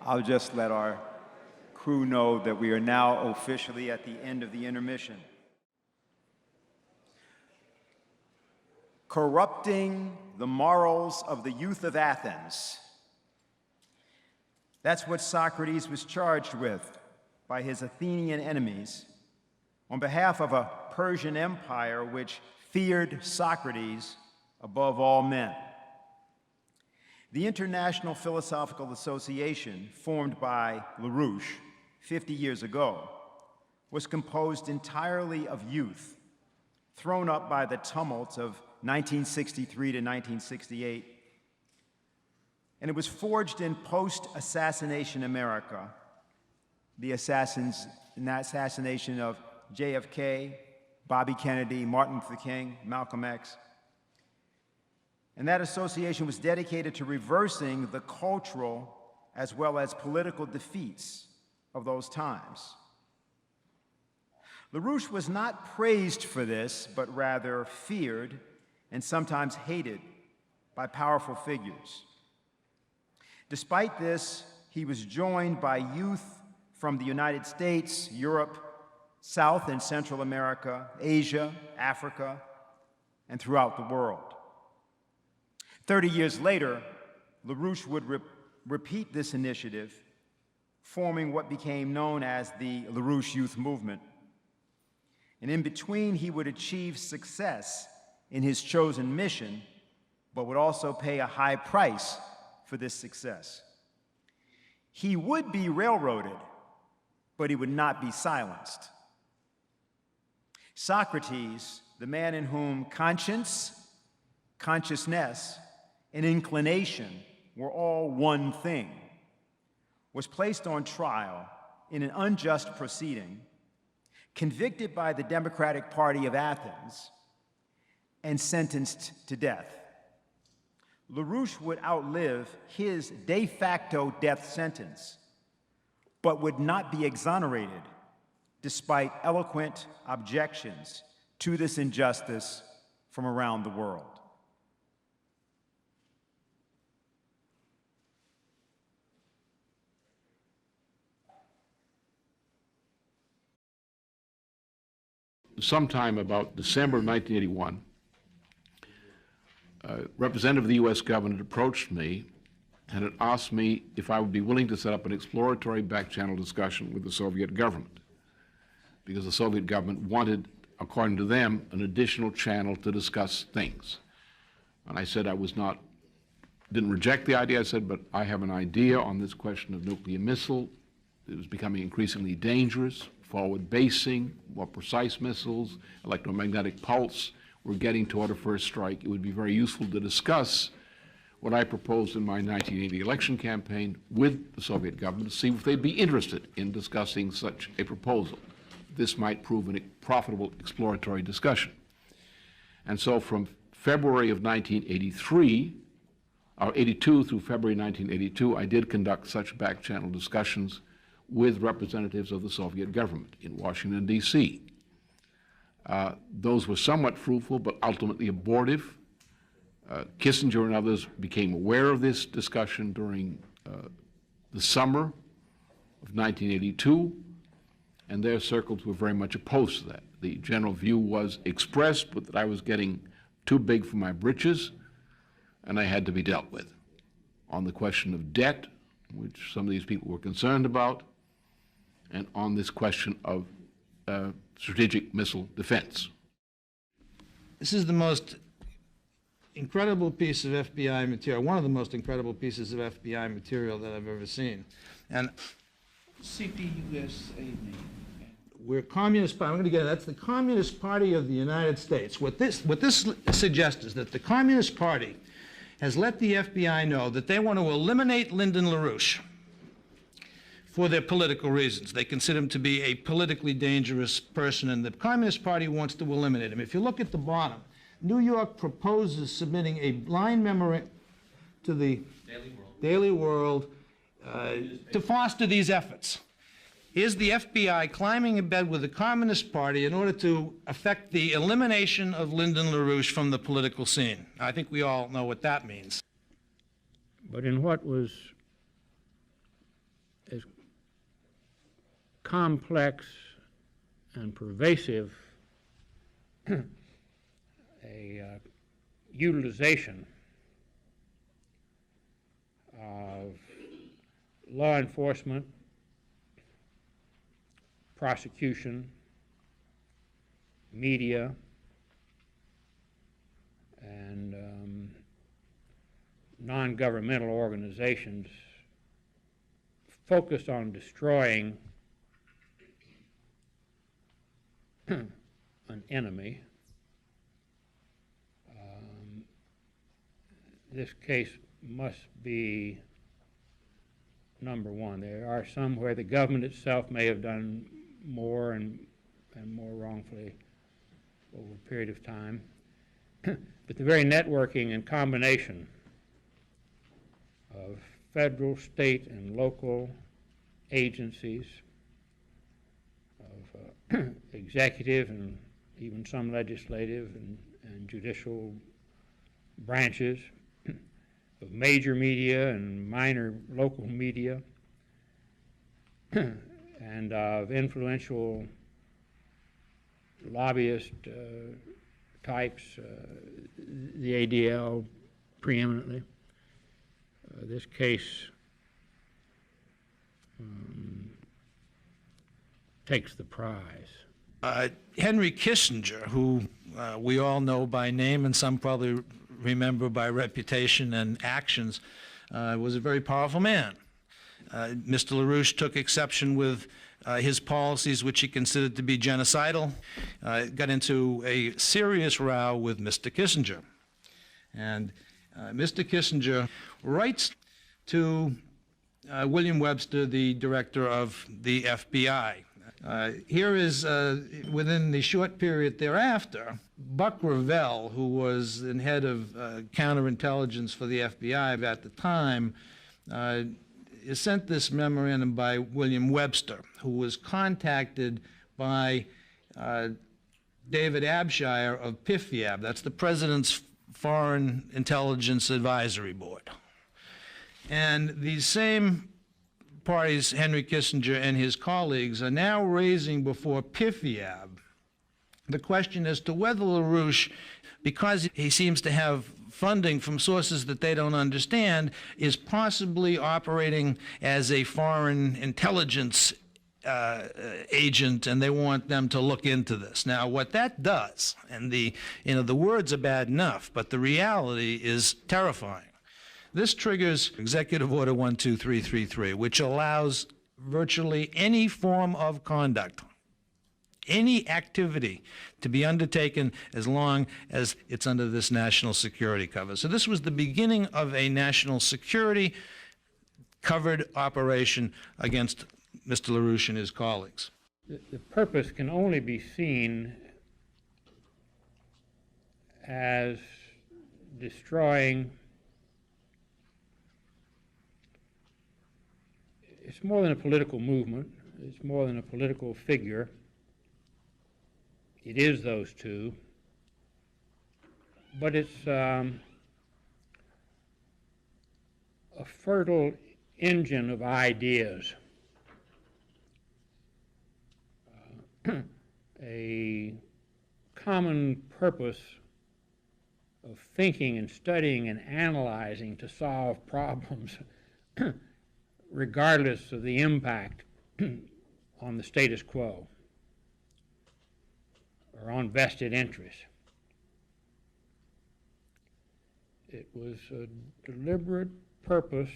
I'll just let our crew know that we are now officially at the end of the intermission. Corrupting the morals of the youth of Athens. That's what Socrates was charged with by his Athenian enemies on behalf of a Persian empire which feared Socrates above all men. The International Philosophical Association, formed by LaRouche 50 years ago, was composed entirely of youth, thrown up by the tumult of 1963 to 1968, and it was forged in post-assassination America, the assassination of JFK, Bobby Kennedy, Martin Luther King, Malcolm X. And that association was dedicated to reversing the cultural as well as political defeats of those times. LaRouche was not praised for this, but rather feared and sometimes hated by powerful figures. Despite this, he was joined by youth from the United States, Europe, South and Central America, Asia, Africa, and throughout the world. 30 years later, LaRouche would repeat this initiative, forming what became known as the LaRouche Youth Movement. And in between, he would achieve success in his chosen mission, but would also pay a high price for this success. He would be railroaded, but he would not be silenced. Socrates, the man in whom conscience, consciousness, and inclination were all one thing, was placed on trial in an unjust proceeding, convicted by the Democratic Party of Athens, and sentenced to death. LaRouche would outlive his de facto death sentence, but would not be exonerated despite eloquent objections to this injustice from around the world. Sometime about December of 1981, a representative of the U.S. government approached me and had asked me if I would be willing to set up an exploratory back-channel discussion with the Soviet government, because the Soviet government wanted, according to them, an additional channel to discuss things. And I said didn't reject the idea. I said, but I have an idea on this question of nuclear missile. It was becoming increasingly dangerous, forward basing, more precise missiles, electromagnetic pulse. We're getting toward a first strike. It would be very useful to discuss what I proposed in my 1980 election campaign with the Soviet government to see if they'd be interested in discussing such a proposal. This might prove a profitable exploratory discussion. And so from February of 1982 through February 1982, I did conduct such back-channel discussions with representatives of the Soviet government in Washington, D.C. Those were somewhat fruitful, but ultimately abortive. Kissinger and others became aware of this discussion during the summer of 1982, and their circles were very much opposed to that. The general view was expressed, but that I was getting too big for my britches, and I had to be dealt with. On the question of debt, which some of these people were concerned about, and on this question of strategic missile defense. This is the most incredible piece of FBI material, one of the most incredible pieces of FBI material that I've ever seen. And CPUSA. we're Communist Party. I'm going to get it. That's the Communist Party of the United States. What this suggests is that the Communist Party has let the FBI know that they want to eliminate Lyndon LaRouche for their political reasons. They consider him to be a politically dangerous person, and the Communist Party wants to eliminate him. If you look at the bottom, New York proposes submitting a blind memorandum to the Daily World to foster these efforts. Is the FBI climbing in bed with the Communist Party in order to effect the elimination of Lyndon LaRouche from the political scene? I think we all know what that means. But in what was complex and pervasive utilization of law enforcement, prosecution, media, and non-governmental organizations focused on destroying an enemy. This case must be number one. There are some where the government itself may have done more and more wrongfully over a period of time. But the very networking and combination of federal, state, and local agencies, of executive and even some legislative and judicial branches, of major media and minor local media, and of influential lobbyist types, the ADL preeminently. This case takes the prize. Henry Kissinger, who we all know by name and some probably remember by reputation and actions, was a very powerful man. Mr. LaRouche took exception with his policies, which he considered to be genocidal, got into a serious row with Mr. Kissinger. And Mr. Kissinger writes to William Webster, the director of the FBI. Here is, within the short period thereafter, Buck Revell, who was the head of counterintelligence for the FBI at the time, is sent this memorandum by William Webster, who was contacted by David Abshire of PIFIAB. That's the President's Foreign Intelligence Advisory Board. And these same parties, Henry Kissinger and his colleagues, are now raising before PIFIAB the question as to whether LaRouche, because he seems to have funding from sources that they don't understand, is possibly operating as a foreign intelligence agent, and they want them to look into this. Now, what that does, and the words are bad enough, but the reality is terrifying. This triggers Executive Order 12333, which allows virtually any form of conduct, any activity, to be undertaken as long as it's under this national security cover. So this was the beginning of a national security covered operation against Mr. LaRouche and his colleagues. The purpose can only be seen as destroying. It's more than a political movement. It's more than a political figure. It is those two. But it's a fertile engine of ideas. A common purpose of thinking and studying and analyzing to solve problems regardless of the impact on the status quo or on vested interests. It was a deliberate purpose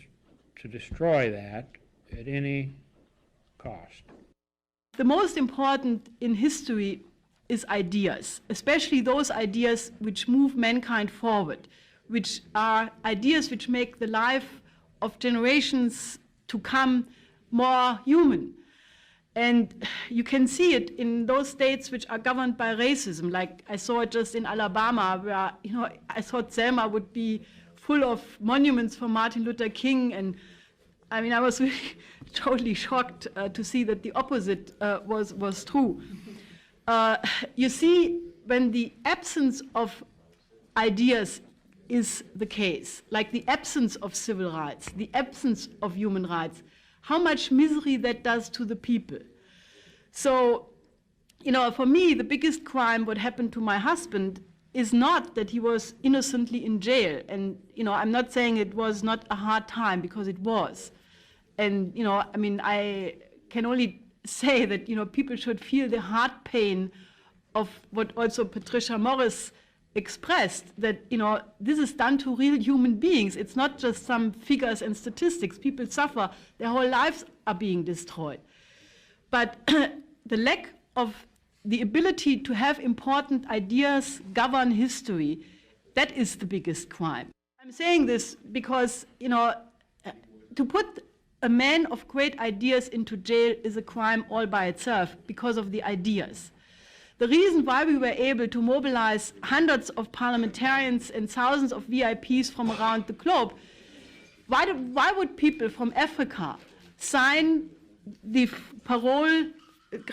to destroy that at any cost. The most important in history is ideas, especially those ideas which move mankind forward, which are ideas which make the life of generations to come more human. And you can see it in those states which are governed by racism, like I saw it just in Alabama, where I thought Selma would be full of monuments for Martin Luther King, and I mean, I was really totally shocked to see that the opposite was true. You see, when the absence of ideas is the case, like the absence of civil rights, the absence of human rights, how much misery that does to the people. So, you know, for me, the biggest crime, what happened to my husband, is not that he was innocently in jail. And, you know, I'm not saying it was not a hard time, because it was. And, you know, I mean, I can only say that, you know, people should feel the heart pain of what also Patricia Morris expressed, that, you know, this is done to real human beings. It's not just some figures and statistics. People suffer. Their whole lives are being destroyed. But the lack of the ability to have important ideas govern history, that is the biggest crime. I'm saying this because, you know, to put a man of great ideas into jail is a crime all by itself because of the ideas. The reason why we were able to mobilize hundreds of parliamentarians and thousands of VIPs from around the globe, why would people from Africa sign the parole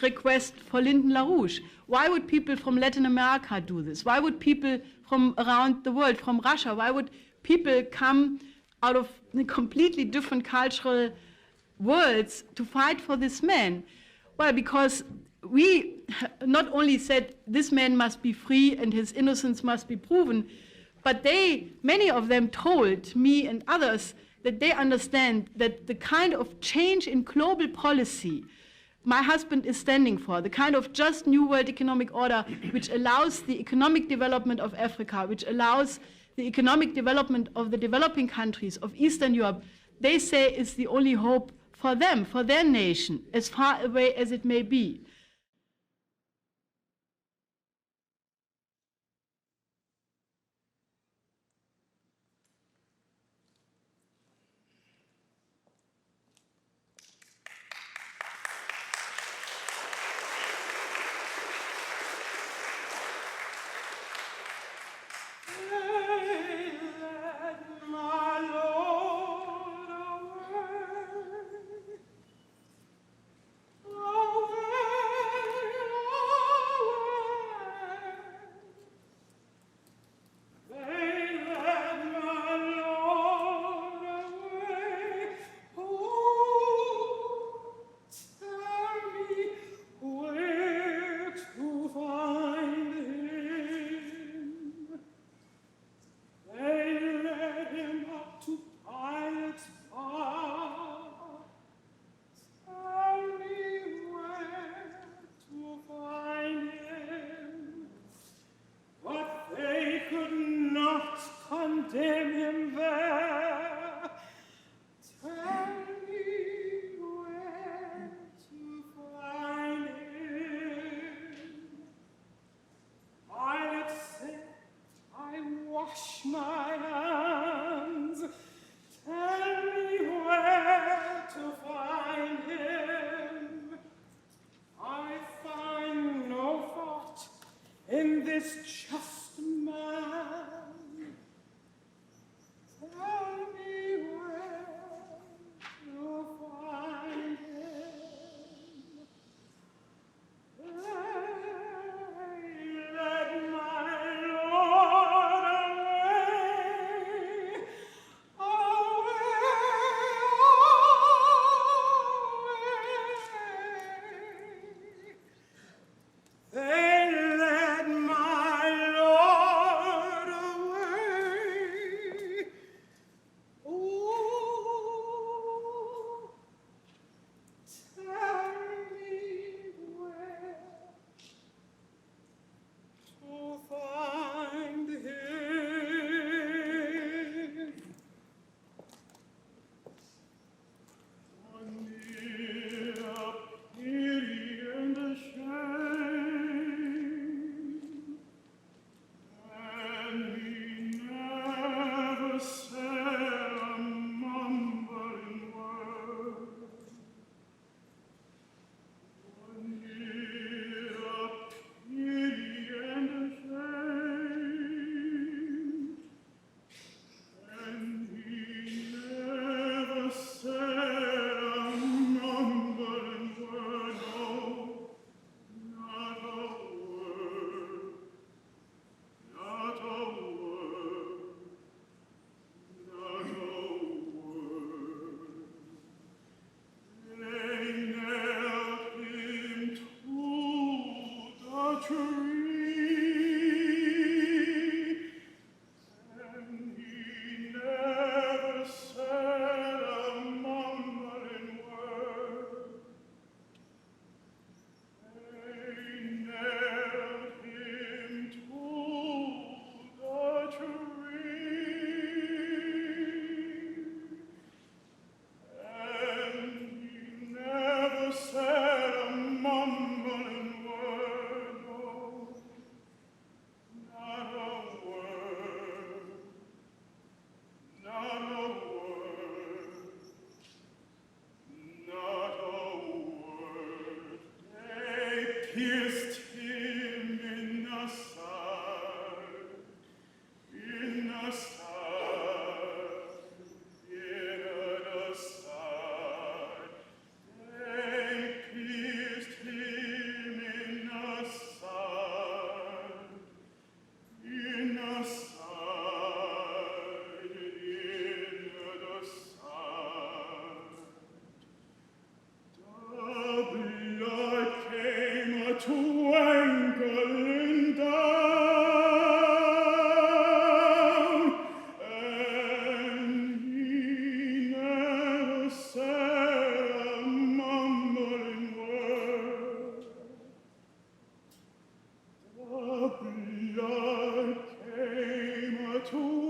request for Lyndon LaRouche? Why would people from Latin America do this? Why would people from around the world, from Russia, why would people come out of completely different cultural worlds to fight for this man? Well, because we not only said this man must be free and his innocence must be proven, but many of them told me and others that they understand that the kind of change in global policy my husband is standing for, the kind of just new world economic order which allows the economic development of Africa, which allows the economic development of the developing countries of Eastern Europe, they say is the only hope for them, for their nation, as far away as it may be. They led my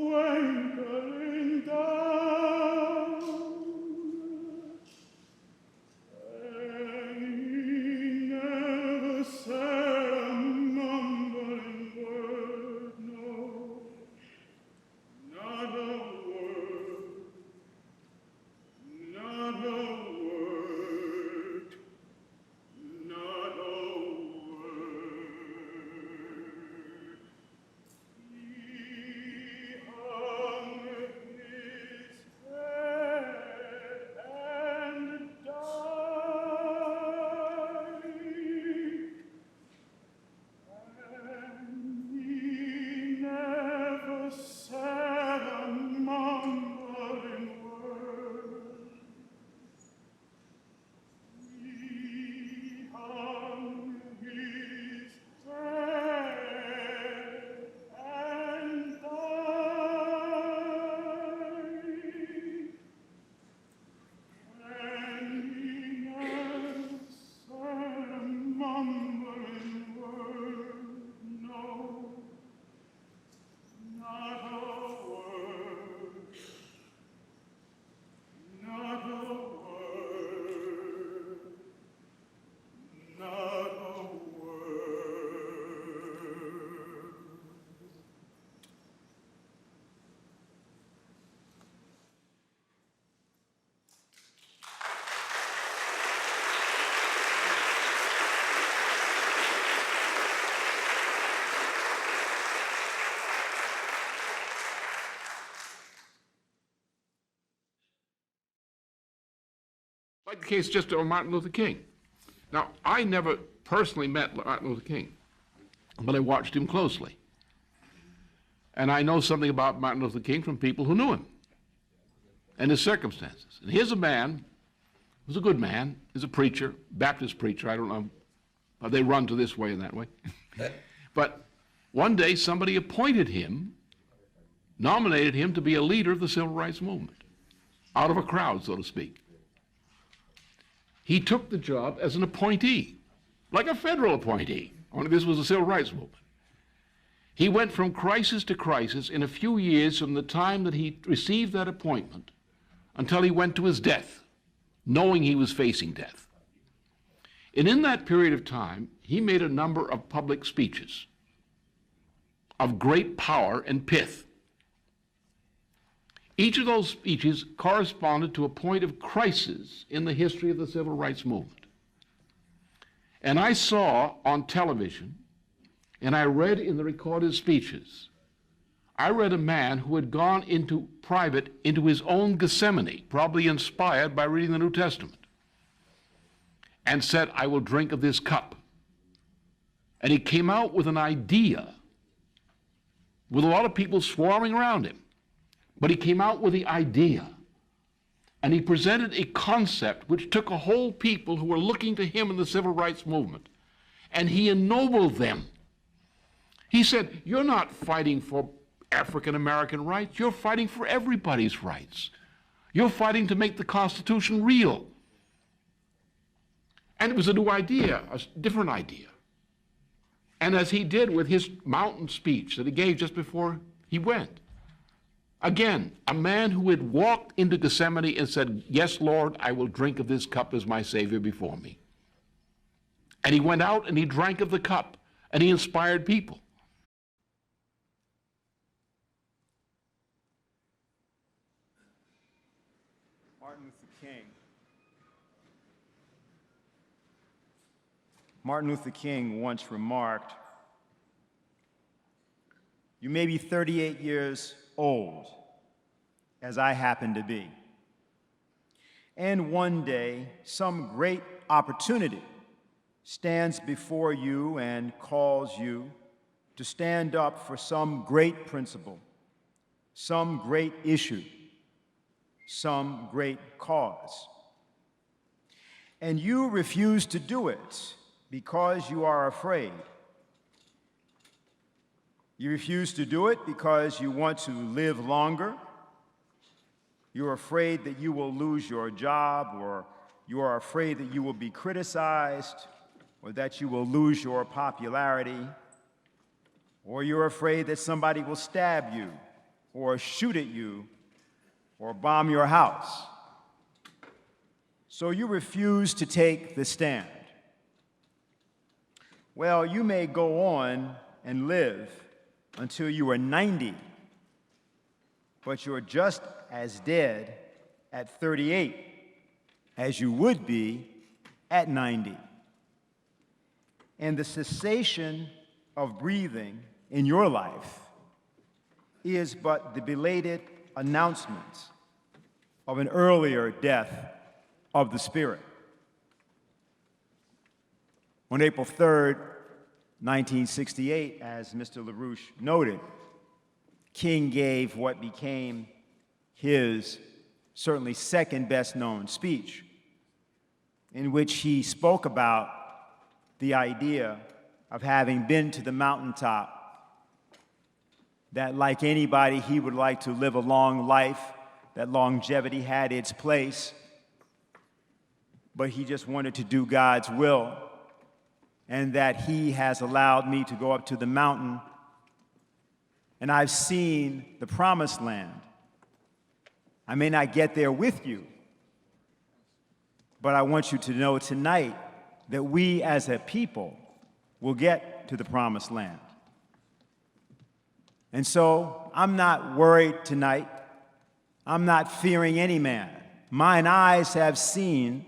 twinkling down, and he never said a mumbling word, no, not a word, not a word, not a word. He hung his head and died, and he never said a mumbling word. He hung his head and died, and he never said a mumbling word, no, not a word, not a word, not a word. Like the case just of Martin Luther King. Now, I never personally met Martin Luther King, but I watched him closely. And I know something about Martin Luther King from people who knew him and his circumstances. And here's a man who's a good man, he's a preacher, Baptist preacher, I don't know, but they run to this way and that way. But one day somebody appointed him, nominated him to be a leader of the civil rights movement, out of a crowd, so to speak. He took the job as an appointee, like a federal appointee, only this was the civil rights movement. He went from crisis to crisis in a few years from the time that he received that appointment until he went to his death, knowing he was facing death. And in that period of time, he made a number of public speeches of great power and pith. Each of those speeches corresponded to a point of crisis in the history of the civil rights movement. And I saw on television, and I read in the recorded speeches, I read a man who had gone into private, into his own Gethsemane, probably inspired by reading the New Testament, and said, I will drink of this cup. And he came out with an idea, with a lot of people swarming around him. But he came out with the idea, and he presented a concept which took a whole people who were looking to him in the civil rights movement, and he ennobled them. He said, you're not fighting for African American rights, you're fighting for everybody's rights. You're fighting to make the Constitution real. And it was a new idea, a different idea. And as he did with his mountain speech that he gave just before he went, again, a man who had walked into Gethsemane and said, yes, Lord, I will drink of this cup as my Savior before me. And he went out and he drank of the cup, and he inspired people. Martin Luther King once remarked, you may be 38 years old, as I happen to be, and one day some great opportunity stands before you and calls you to stand up for some great principle, some great issue, some great cause. And you refuse to do it because you are afraid. You refuse to do it because you want to live longer. You're afraid that you will lose your job, or you are afraid that you will be criticized, or that you will lose your popularity, or you're afraid that somebody will stab you or shoot at you or bomb your house. So you refuse to take the stand. Well, you may go on and live until you are 90, but you're just as dead at 38 as you would be at 90. And the cessation of breathing in your life is but the belated announcement of an earlier death of the spirit. On April 3rd, 1968, as Mr. LaRouche noted, King gave what became his certainly second best known speech, in which he spoke about the idea of having been to the mountaintop, that like anybody, he would like to live a long life, that longevity had its place, but he just wanted to do God's will, and that he has allowed me to go up to the mountain, and I've seen the promised land. I may not get there with you, but I want you to know tonight that we as a people will get to the promised land. And so I'm not worried tonight. I'm not fearing any man. Mine eyes have seen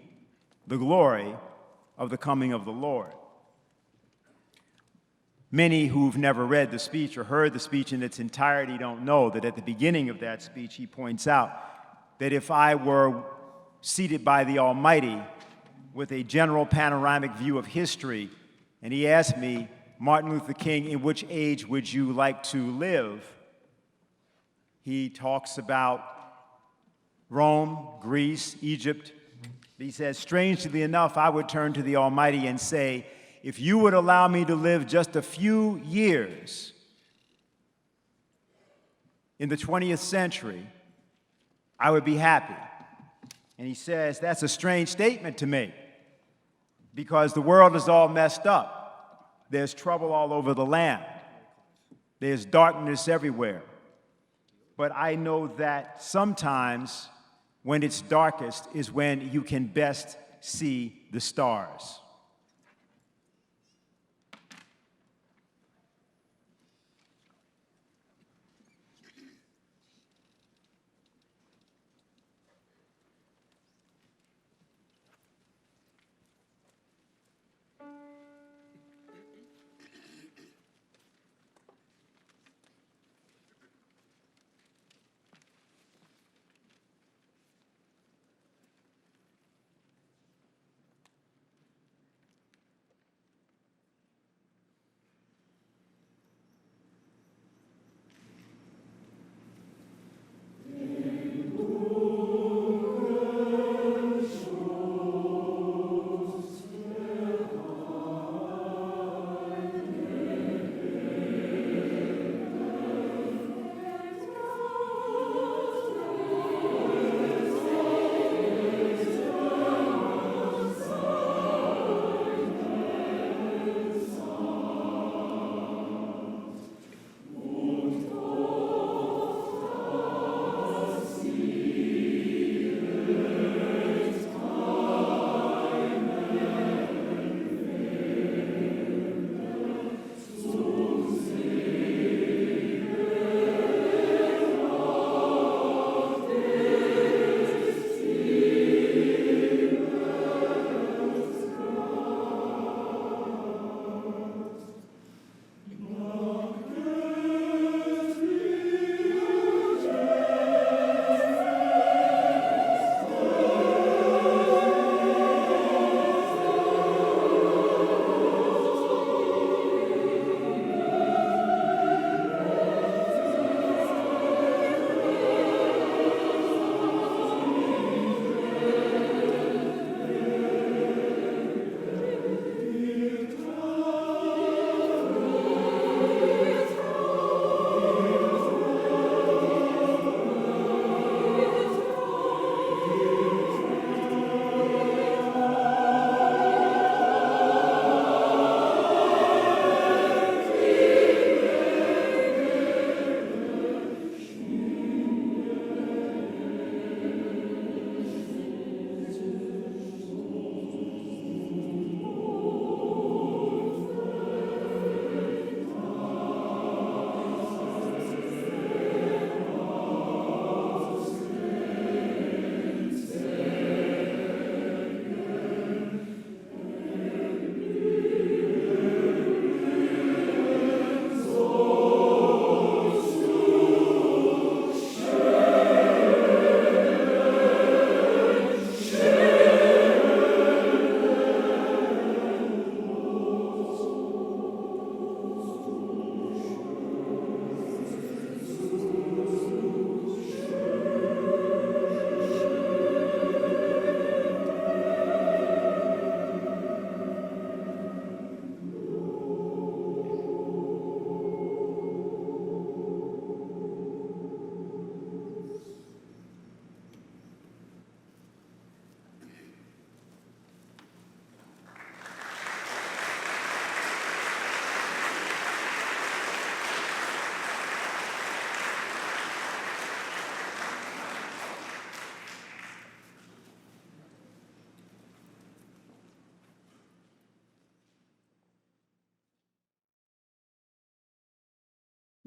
the glory of the coming of the Lord. Many who've never read the speech or heard the speech in its entirety don't know that at the beginning of that speech, he points out that if I were seated by the Almighty with a general panoramic view of history, and he asked me, Martin Luther King, in which age would you like to live? He talks about Rome, Greece, Egypt. He says, strangely enough, I would turn to the Almighty and say, if you would allow me to live just a few years in the 20th century, I would be happy. And he says, that's a strange statement to make, because the world is all messed up. There's trouble all over the land. There's darkness everywhere. But I know that sometimes when it's darkest is when you can best see the stars.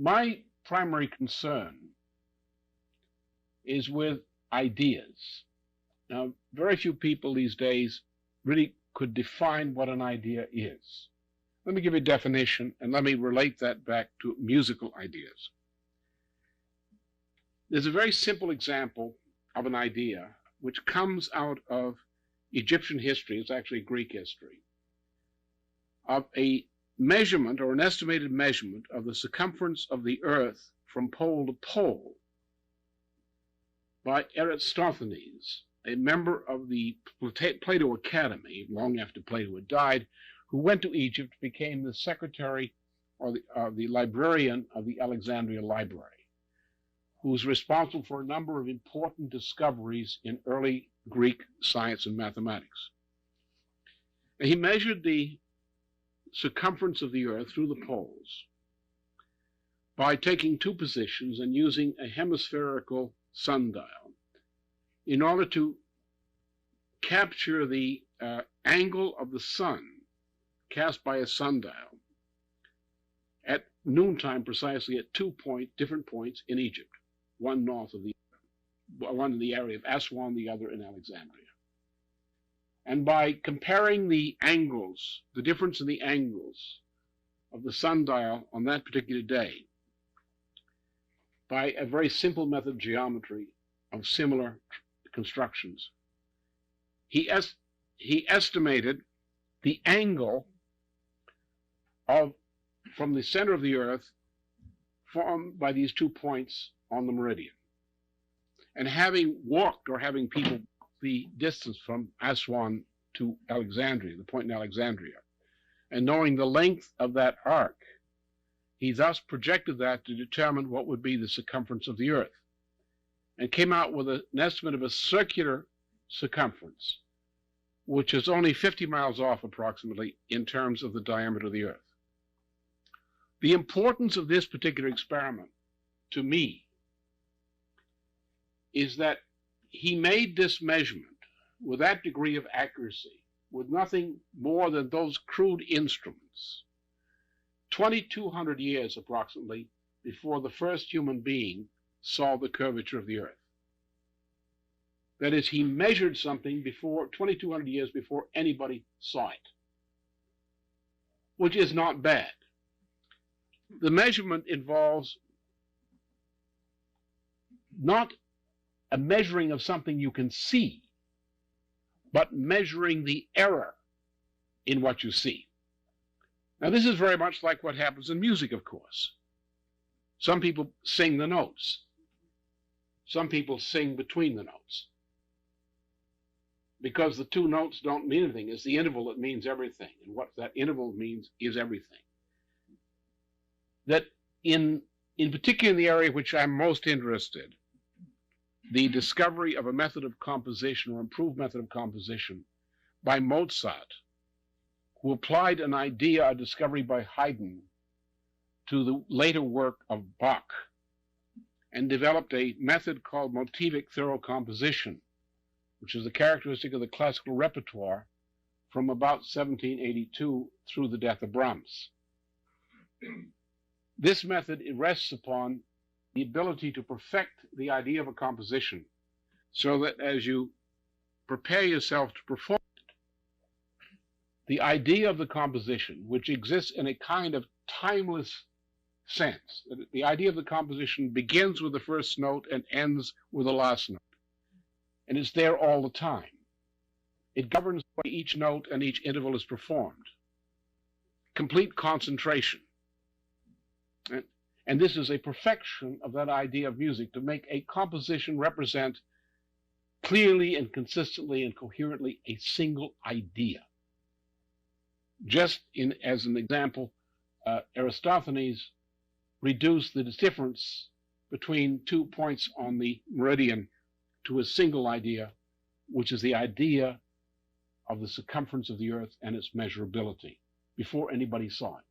My primary concern is with ideas. Now, very few people these days really could define what an idea is. Let me give you a definition, and let me relate that back to musical ideas. There's a very simple example of an idea which comes out of Egyptian history, it's actually Greek history, of a measurement or an estimated measurement of the circumference of the earth from pole to pole by Eratosthenes, a member of the Plato Academy, long after Plato had died, who went to Egypt, became the secretary or the librarian of the Alexandria Library, who was responsible for a number of important discoveries in early Greek science and mathematics. And he measured the circumference of the earth through the poles by taking two positions and using a hemispherical sundial in order to capture the angle of the sun cast by a sundial at noontime precisely at different points in Egypt, one north of one in the area of Aswan, the other in Alexandria. And by comparing the angles, the difference in the angles of the sundial on that particular day, by a very simple method of geometry of similar constructions, he estimated the angle from the center of the earth formed by these 2 points on the meridian. And having walked, or having people the distance from Aswan to Alexandria, the point in Alexandria, and knowing the length of that arc, he thus projected that to determine what would be the circumference of the earth, and came out with an estimate of a circular circumference, which is only 50 miles off approximately in terms of the diameter of the earth. The importance of this particular experiment to me is that he made this measurement with that degree of accuracy with nothing more than those crude instruments 2,200 years approximately before the first human being saw the curvature of the earth. That is, he measured something 2,200 years before anybody saw it, which is not bad. The measurement involves not a measuring of something you can see, but measuring the error in what you see. Now, this is very much like what happens in music, of course. Some people sing the notes. Some people sing between the notes. Because the two notes don't mean anything. It's the interval that means everything. And what that interval means is everything. That in particular in the area which I'm most interested, the discovery of a method of composition or improved method of composition by Mozart, who applied an idea, a discovery by Haydn, to the later work of Bach, and developed a method called motivic thorough composition, which is a characteristic of the classical repertoire from about 1782 through the death of Brahms. This method rests upon the ability to perfect the idea of a composition so that as you prepare yourself to perform it, the idea of the composition, which exists in a kind of timeless sense, the idea of the composition begins with the first note and ends with the last note, and it's there all the time. It governs the way each note and each interval is performed. Complete concentration. And this is a perfection of that idea of music, to make a composition represent clearly and consistently and coherently a single idea. Just as an example, Eratosthenes reduced the difference between 2 points on the meridian to a single idea, which is the idea of the circumference of the earth and its measurability, before anybody saw it.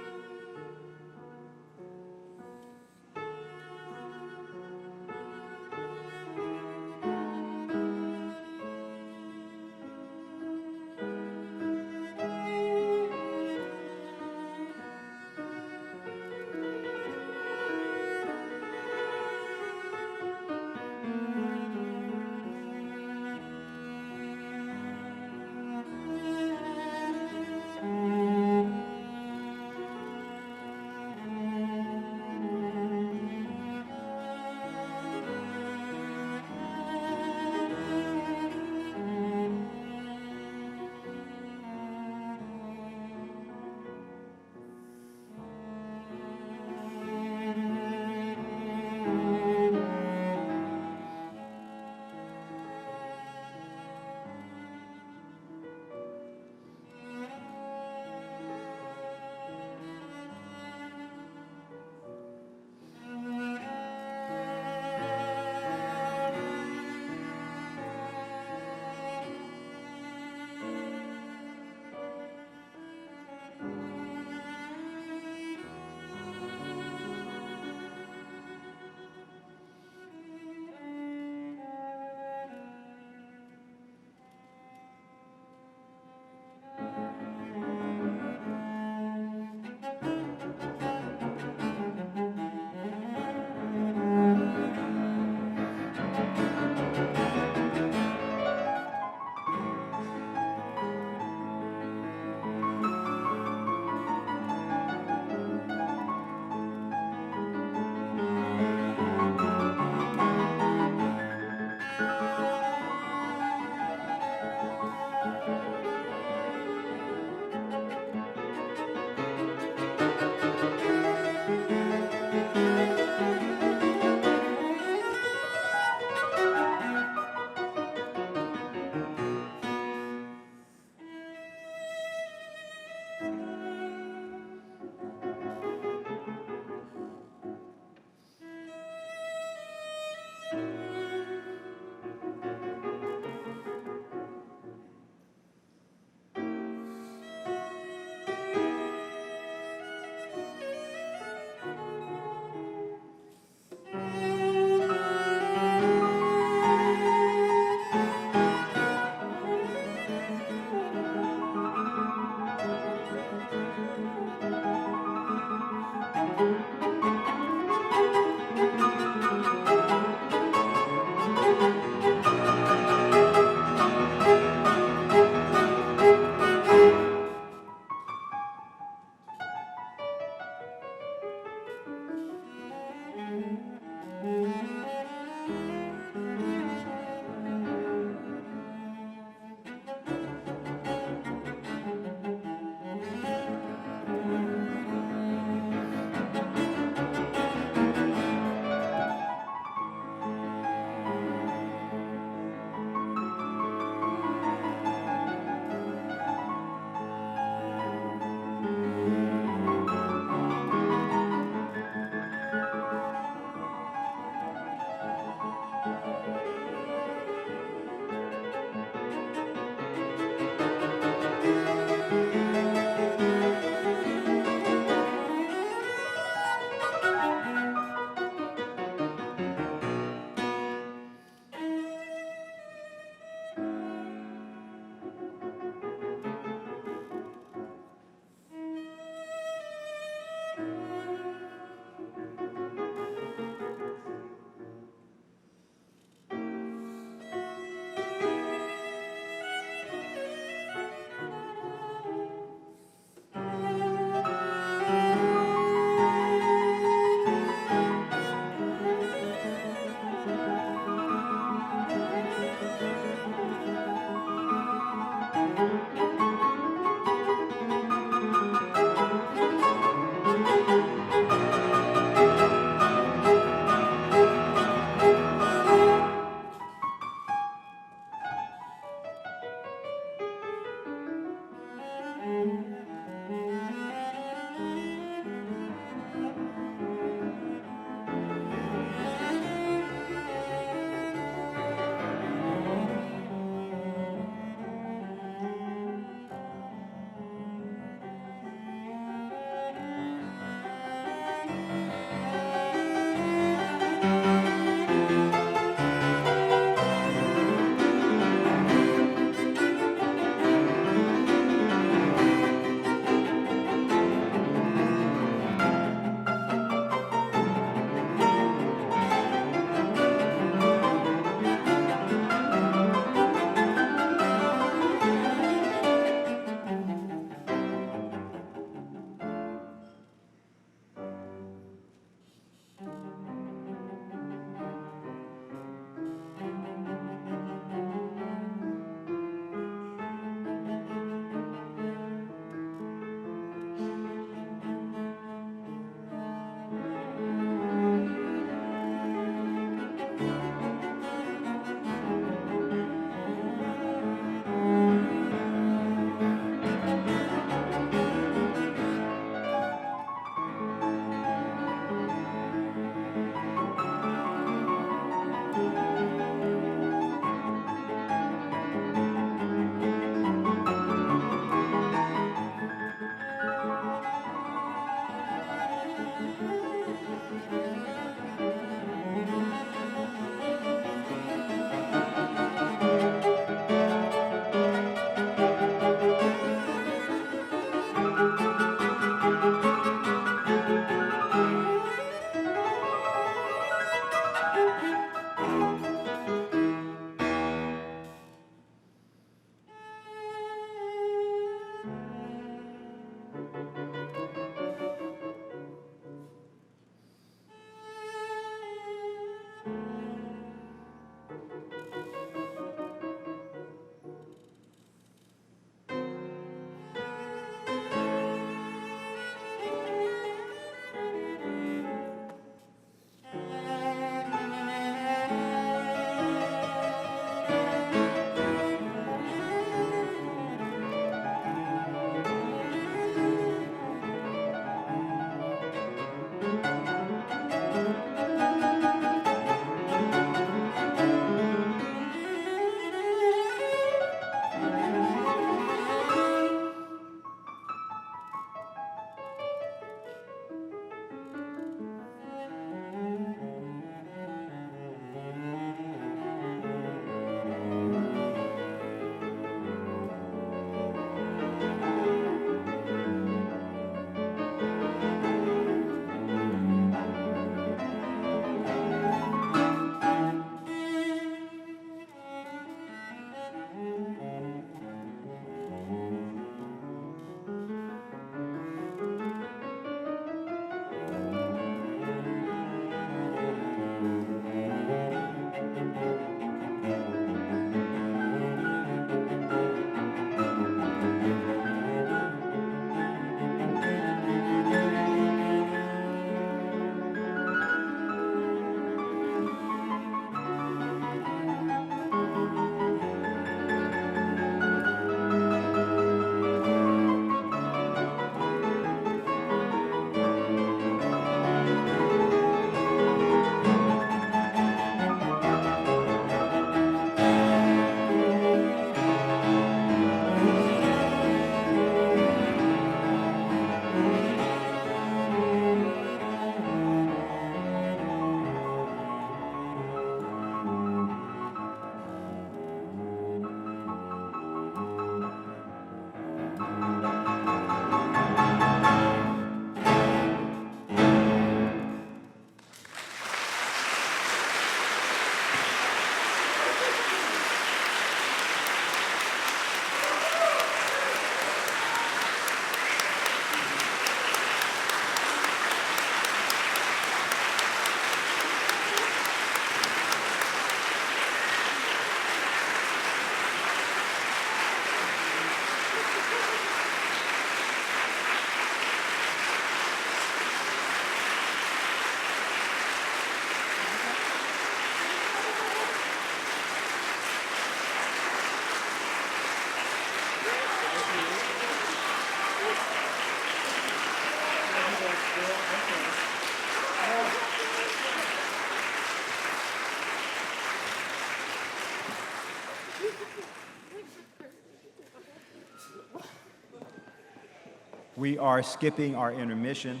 We are skipping our intermission.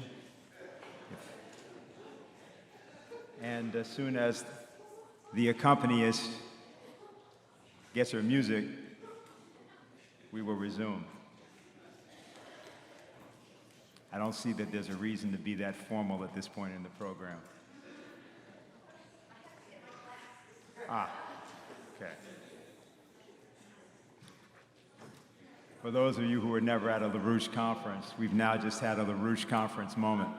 And as soon as the accompanist gets her music, we will resume. I don't see that there's a reason to be that formal at this point in the program. Okay. For those of you who were never at a LaRouche conference, we've now just had a LaRouche conference moment.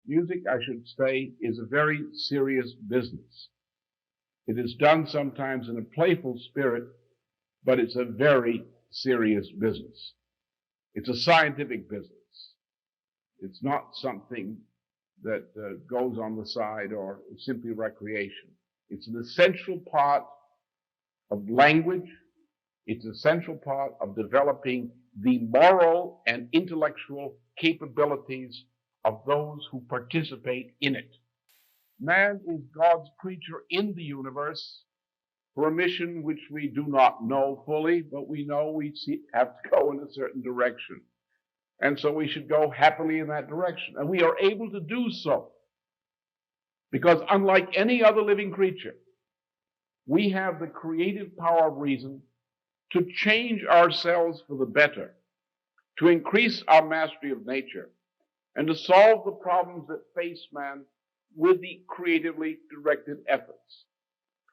Music, I should say, is a very serious business. It is done sometimes in a playful spirit, but it's a very serious business. It's a scientific business. It's not something that goes on the side or simply recreation. It's an essential part of language. It's an essential part of developing the moral and intellectual capabilities of those who participate in it. Man is God's creature in the universe for a mission which we do not know fully, but we know we have to go in a certain direction. And so we should go happily in that direction. And we are able to do so because unlike any other living creature, we have the creative power of reason to change ourselves for the better, to increase our mastery of nature, and to solve the problems that face man with the creatively directed efforts.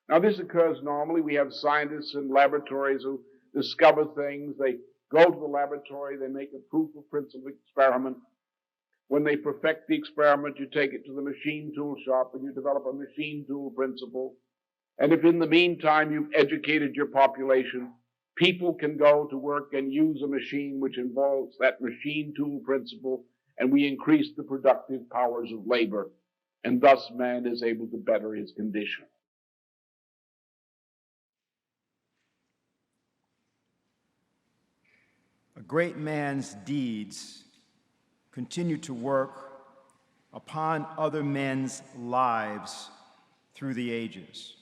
Now, this occurs normally. We have scientists in laboratories who discover things. They go to the laboratory, they make a proof of principle experiment. When they perfect the experiment, you take it to the machine tool shop and you develop a machine tool principle. And if in the meantime you've educated your population, people can go to work and use a machine which involves that machine tool principle, and we increase the productive powers of labor, and thus man is able to better his condition. A great man's deeds continue to work upon other men's lives through the ages.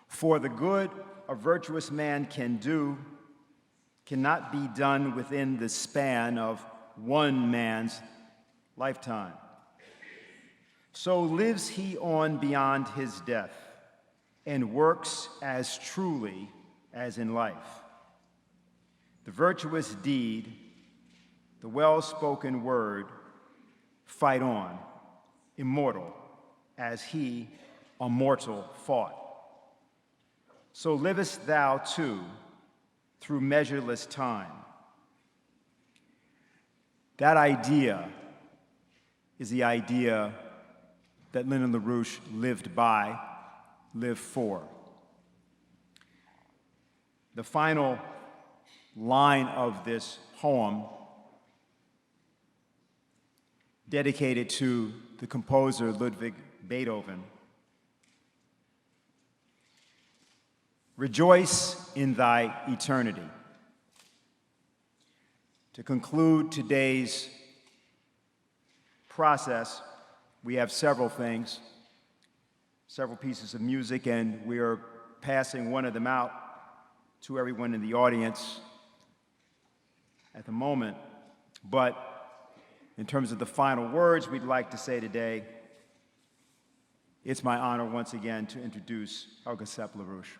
For the good a virtuous man can do cannot be done within the span of one man's lifetime. So lives he on beyond his death and works as truly as in life. The virtuous deed, the well-spoken word, fight on, immortal, as he, a mortal, fought. So livest thou too, through measureless time. That idea is the idea that Lyndon LaRouche lived by, lived for. The final line of this poem, dedicated to the composer Ludwig Beethoven. Rejoice in thy eternity. To conclude today's process, we have several things, several pieces of music, and we are passing one of them out to everyone in the audience at the moment. But in terms of the final words we'd like to say today, it's my honor once again to introduce Helga Zepp-LaRouche.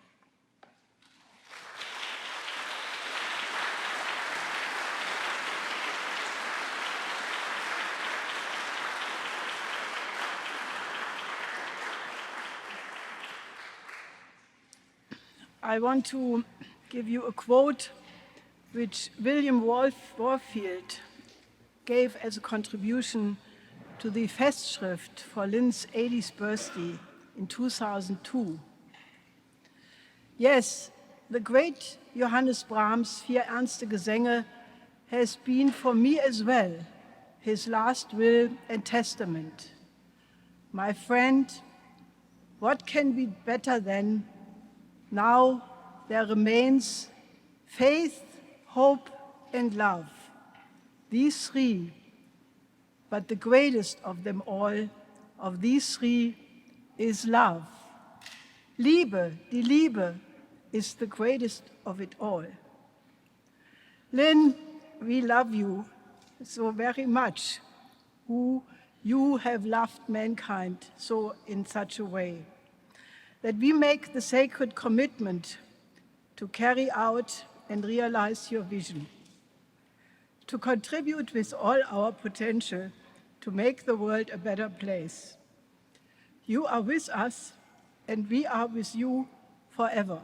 I want to give you a quote which William Warfield gave as a contribution to the Festschrift for Lynn's 80th birthday in 2002. Yes, the great Johannes Brahms' Vier Ernste Gesänge has been for me as well his last will and testament. My friend, what can be better than now there remains faith, hope, and love. These three, but the greatest of them all, of these three, is love. Liebe, die Liebe, is the greatest of it all. Lynn, we love you so very much, who you have loved mankind so in such a way, that we make the sacred commitment to carry out and realize your vision, to contribute with all our potential to make the world a better place. You are with us, and we are with you forever.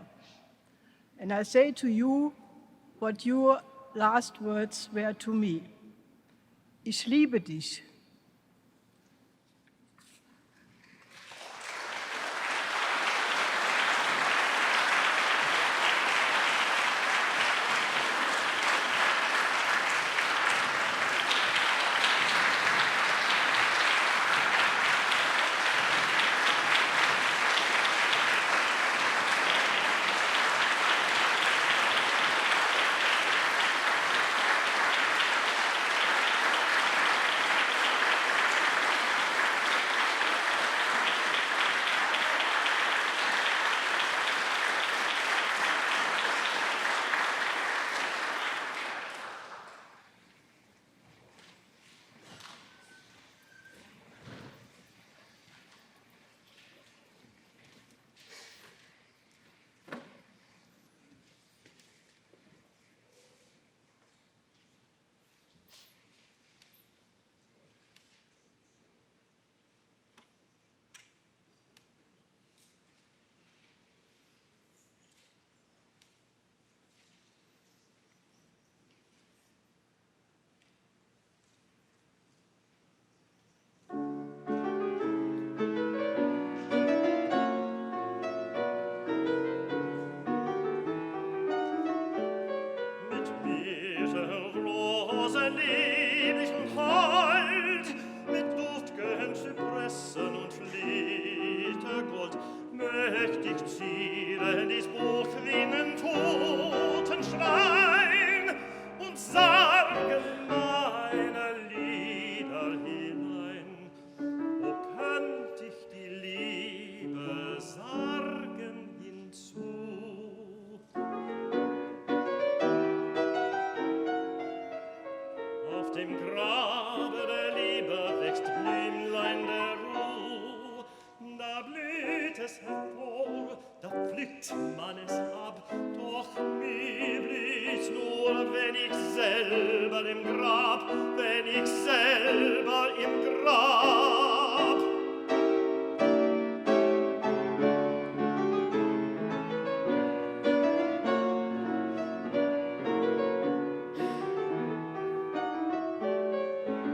And I say to you what your last words were to me. Ich liebe dich. mächtig zieren dies Buch wie einen Totenschrein und sagen meine Lieder hinein. O könnt ich die Liebe Sargen hinzu. Auf dem Grabe der Liebe wächst Blümlein der Ruh. Da blüht es hervor, da pflückt man es ab. Doch mir blüht's nur, wenn ich selber im Grab, wenn ich selber im Grab.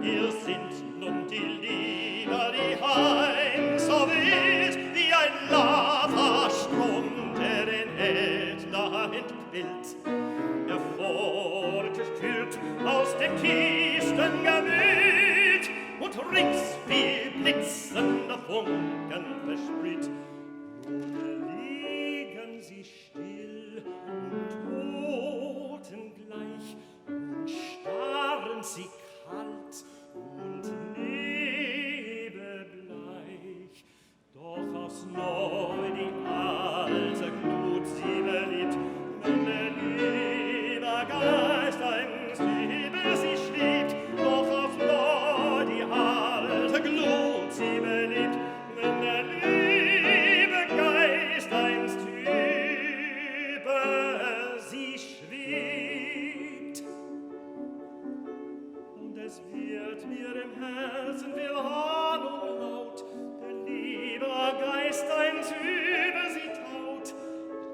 Hier sind nun die Lieder, die heim so wild wie ein Lavastrom, der den Ätna entquillt. Er fortspült aus dem tiefsten Gemüt und rings wie blitzende Funken versprüht. Nun liegen sie still und totengleich und starren sie kalt und nebelbleich. Doch aufs Neu die alte Glut sie beliebt, wenn der liebe Geist einst über sie schwebt. Doch aufs Neu die alte Glut sie beliebt, wenn der liebe Geist einst über sie schwebt. Und es wird mir im Herzen wie Ahnung laut, der liebe Geist einst über sie taut.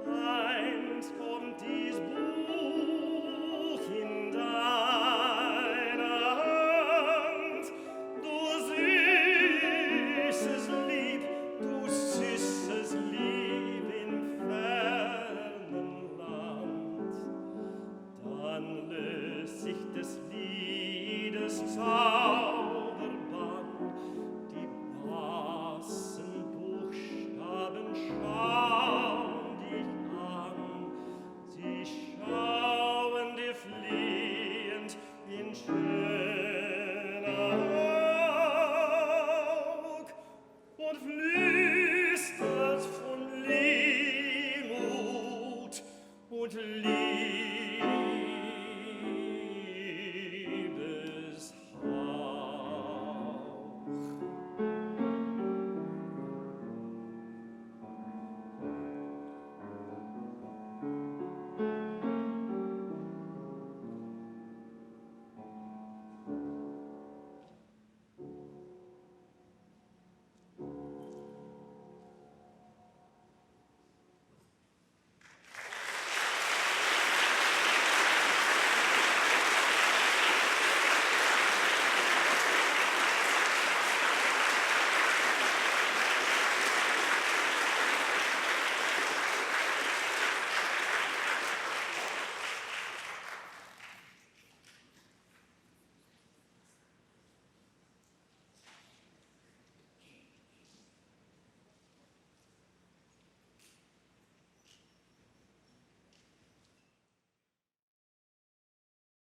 Einst kommt dies Buch in deine Hand, du süßes Lieb im fernen Land. Dann löst sich des Liedes Zauberbann, die blassen Buchstaben schauen dich an, sie schauen dir fliehend in schöner Aug und flüstert von Liebmut und Liebeshauch.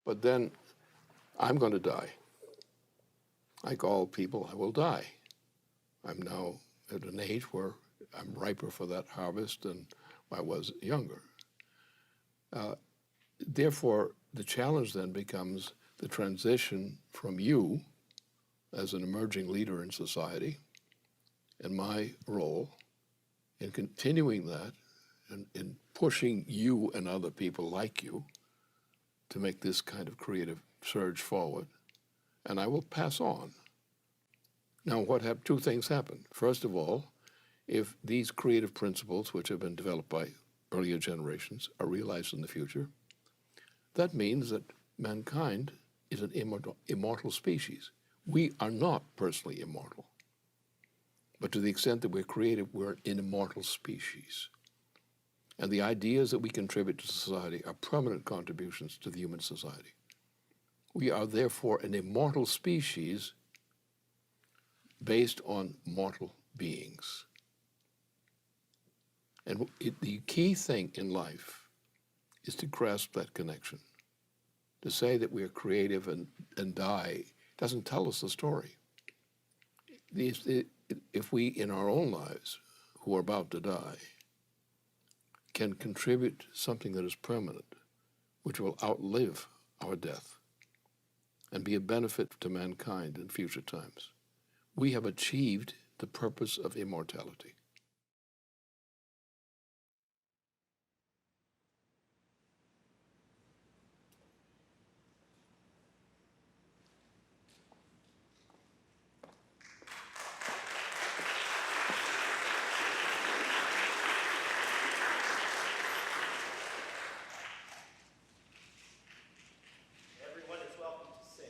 But then I'm going to die. Like all people, I will die. I'm now at an age where I'm riper for that harvest than I was younger. Therefore, the challenge then becomes the transition from you as an emerging leader in society and my role in continuing that and in pushing you and other people like you to make this kind of creative surge forward. And I will pass on. Now, two things happen. First of all, if these creative principles, which have been developed by earlier generations, are realized in the future, that means that mankind is an immortal species. We are not personally immortal. But to the extent that we're creative, we're an immortal species. And the ideas that we contribute to society are permanent contributions to the human society. We are therefore an immortal species based on mortal beings. And the key thing in life is to grasp that connection. To say that we are creative and die doesn't tell us the story. If we, in our own lives, who are about to die, can contribute something that is permanent, which will outlive our death and be a benefit to mankind in future times, we have achieved the purpose of immortality. Everyone is welcome to sing.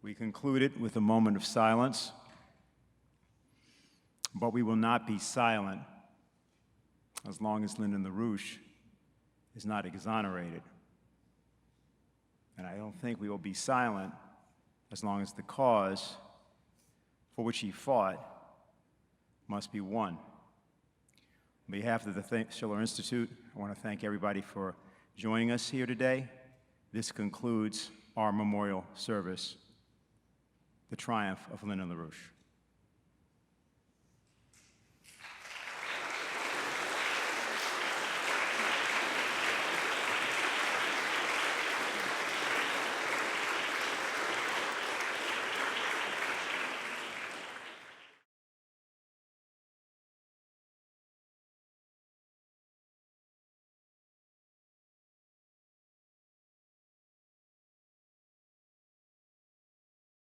We concluded with a moment of silence, but we will not be silent as long as Lyndon LaRouche is not exonerated. And I don't think we will be silent as long as the cause for which he fought must be won. On behalf of the Schiller Institute, I want to thank everybody for joining us here today. This concludes our memorial service, the triumph of Lyndon LaRouche.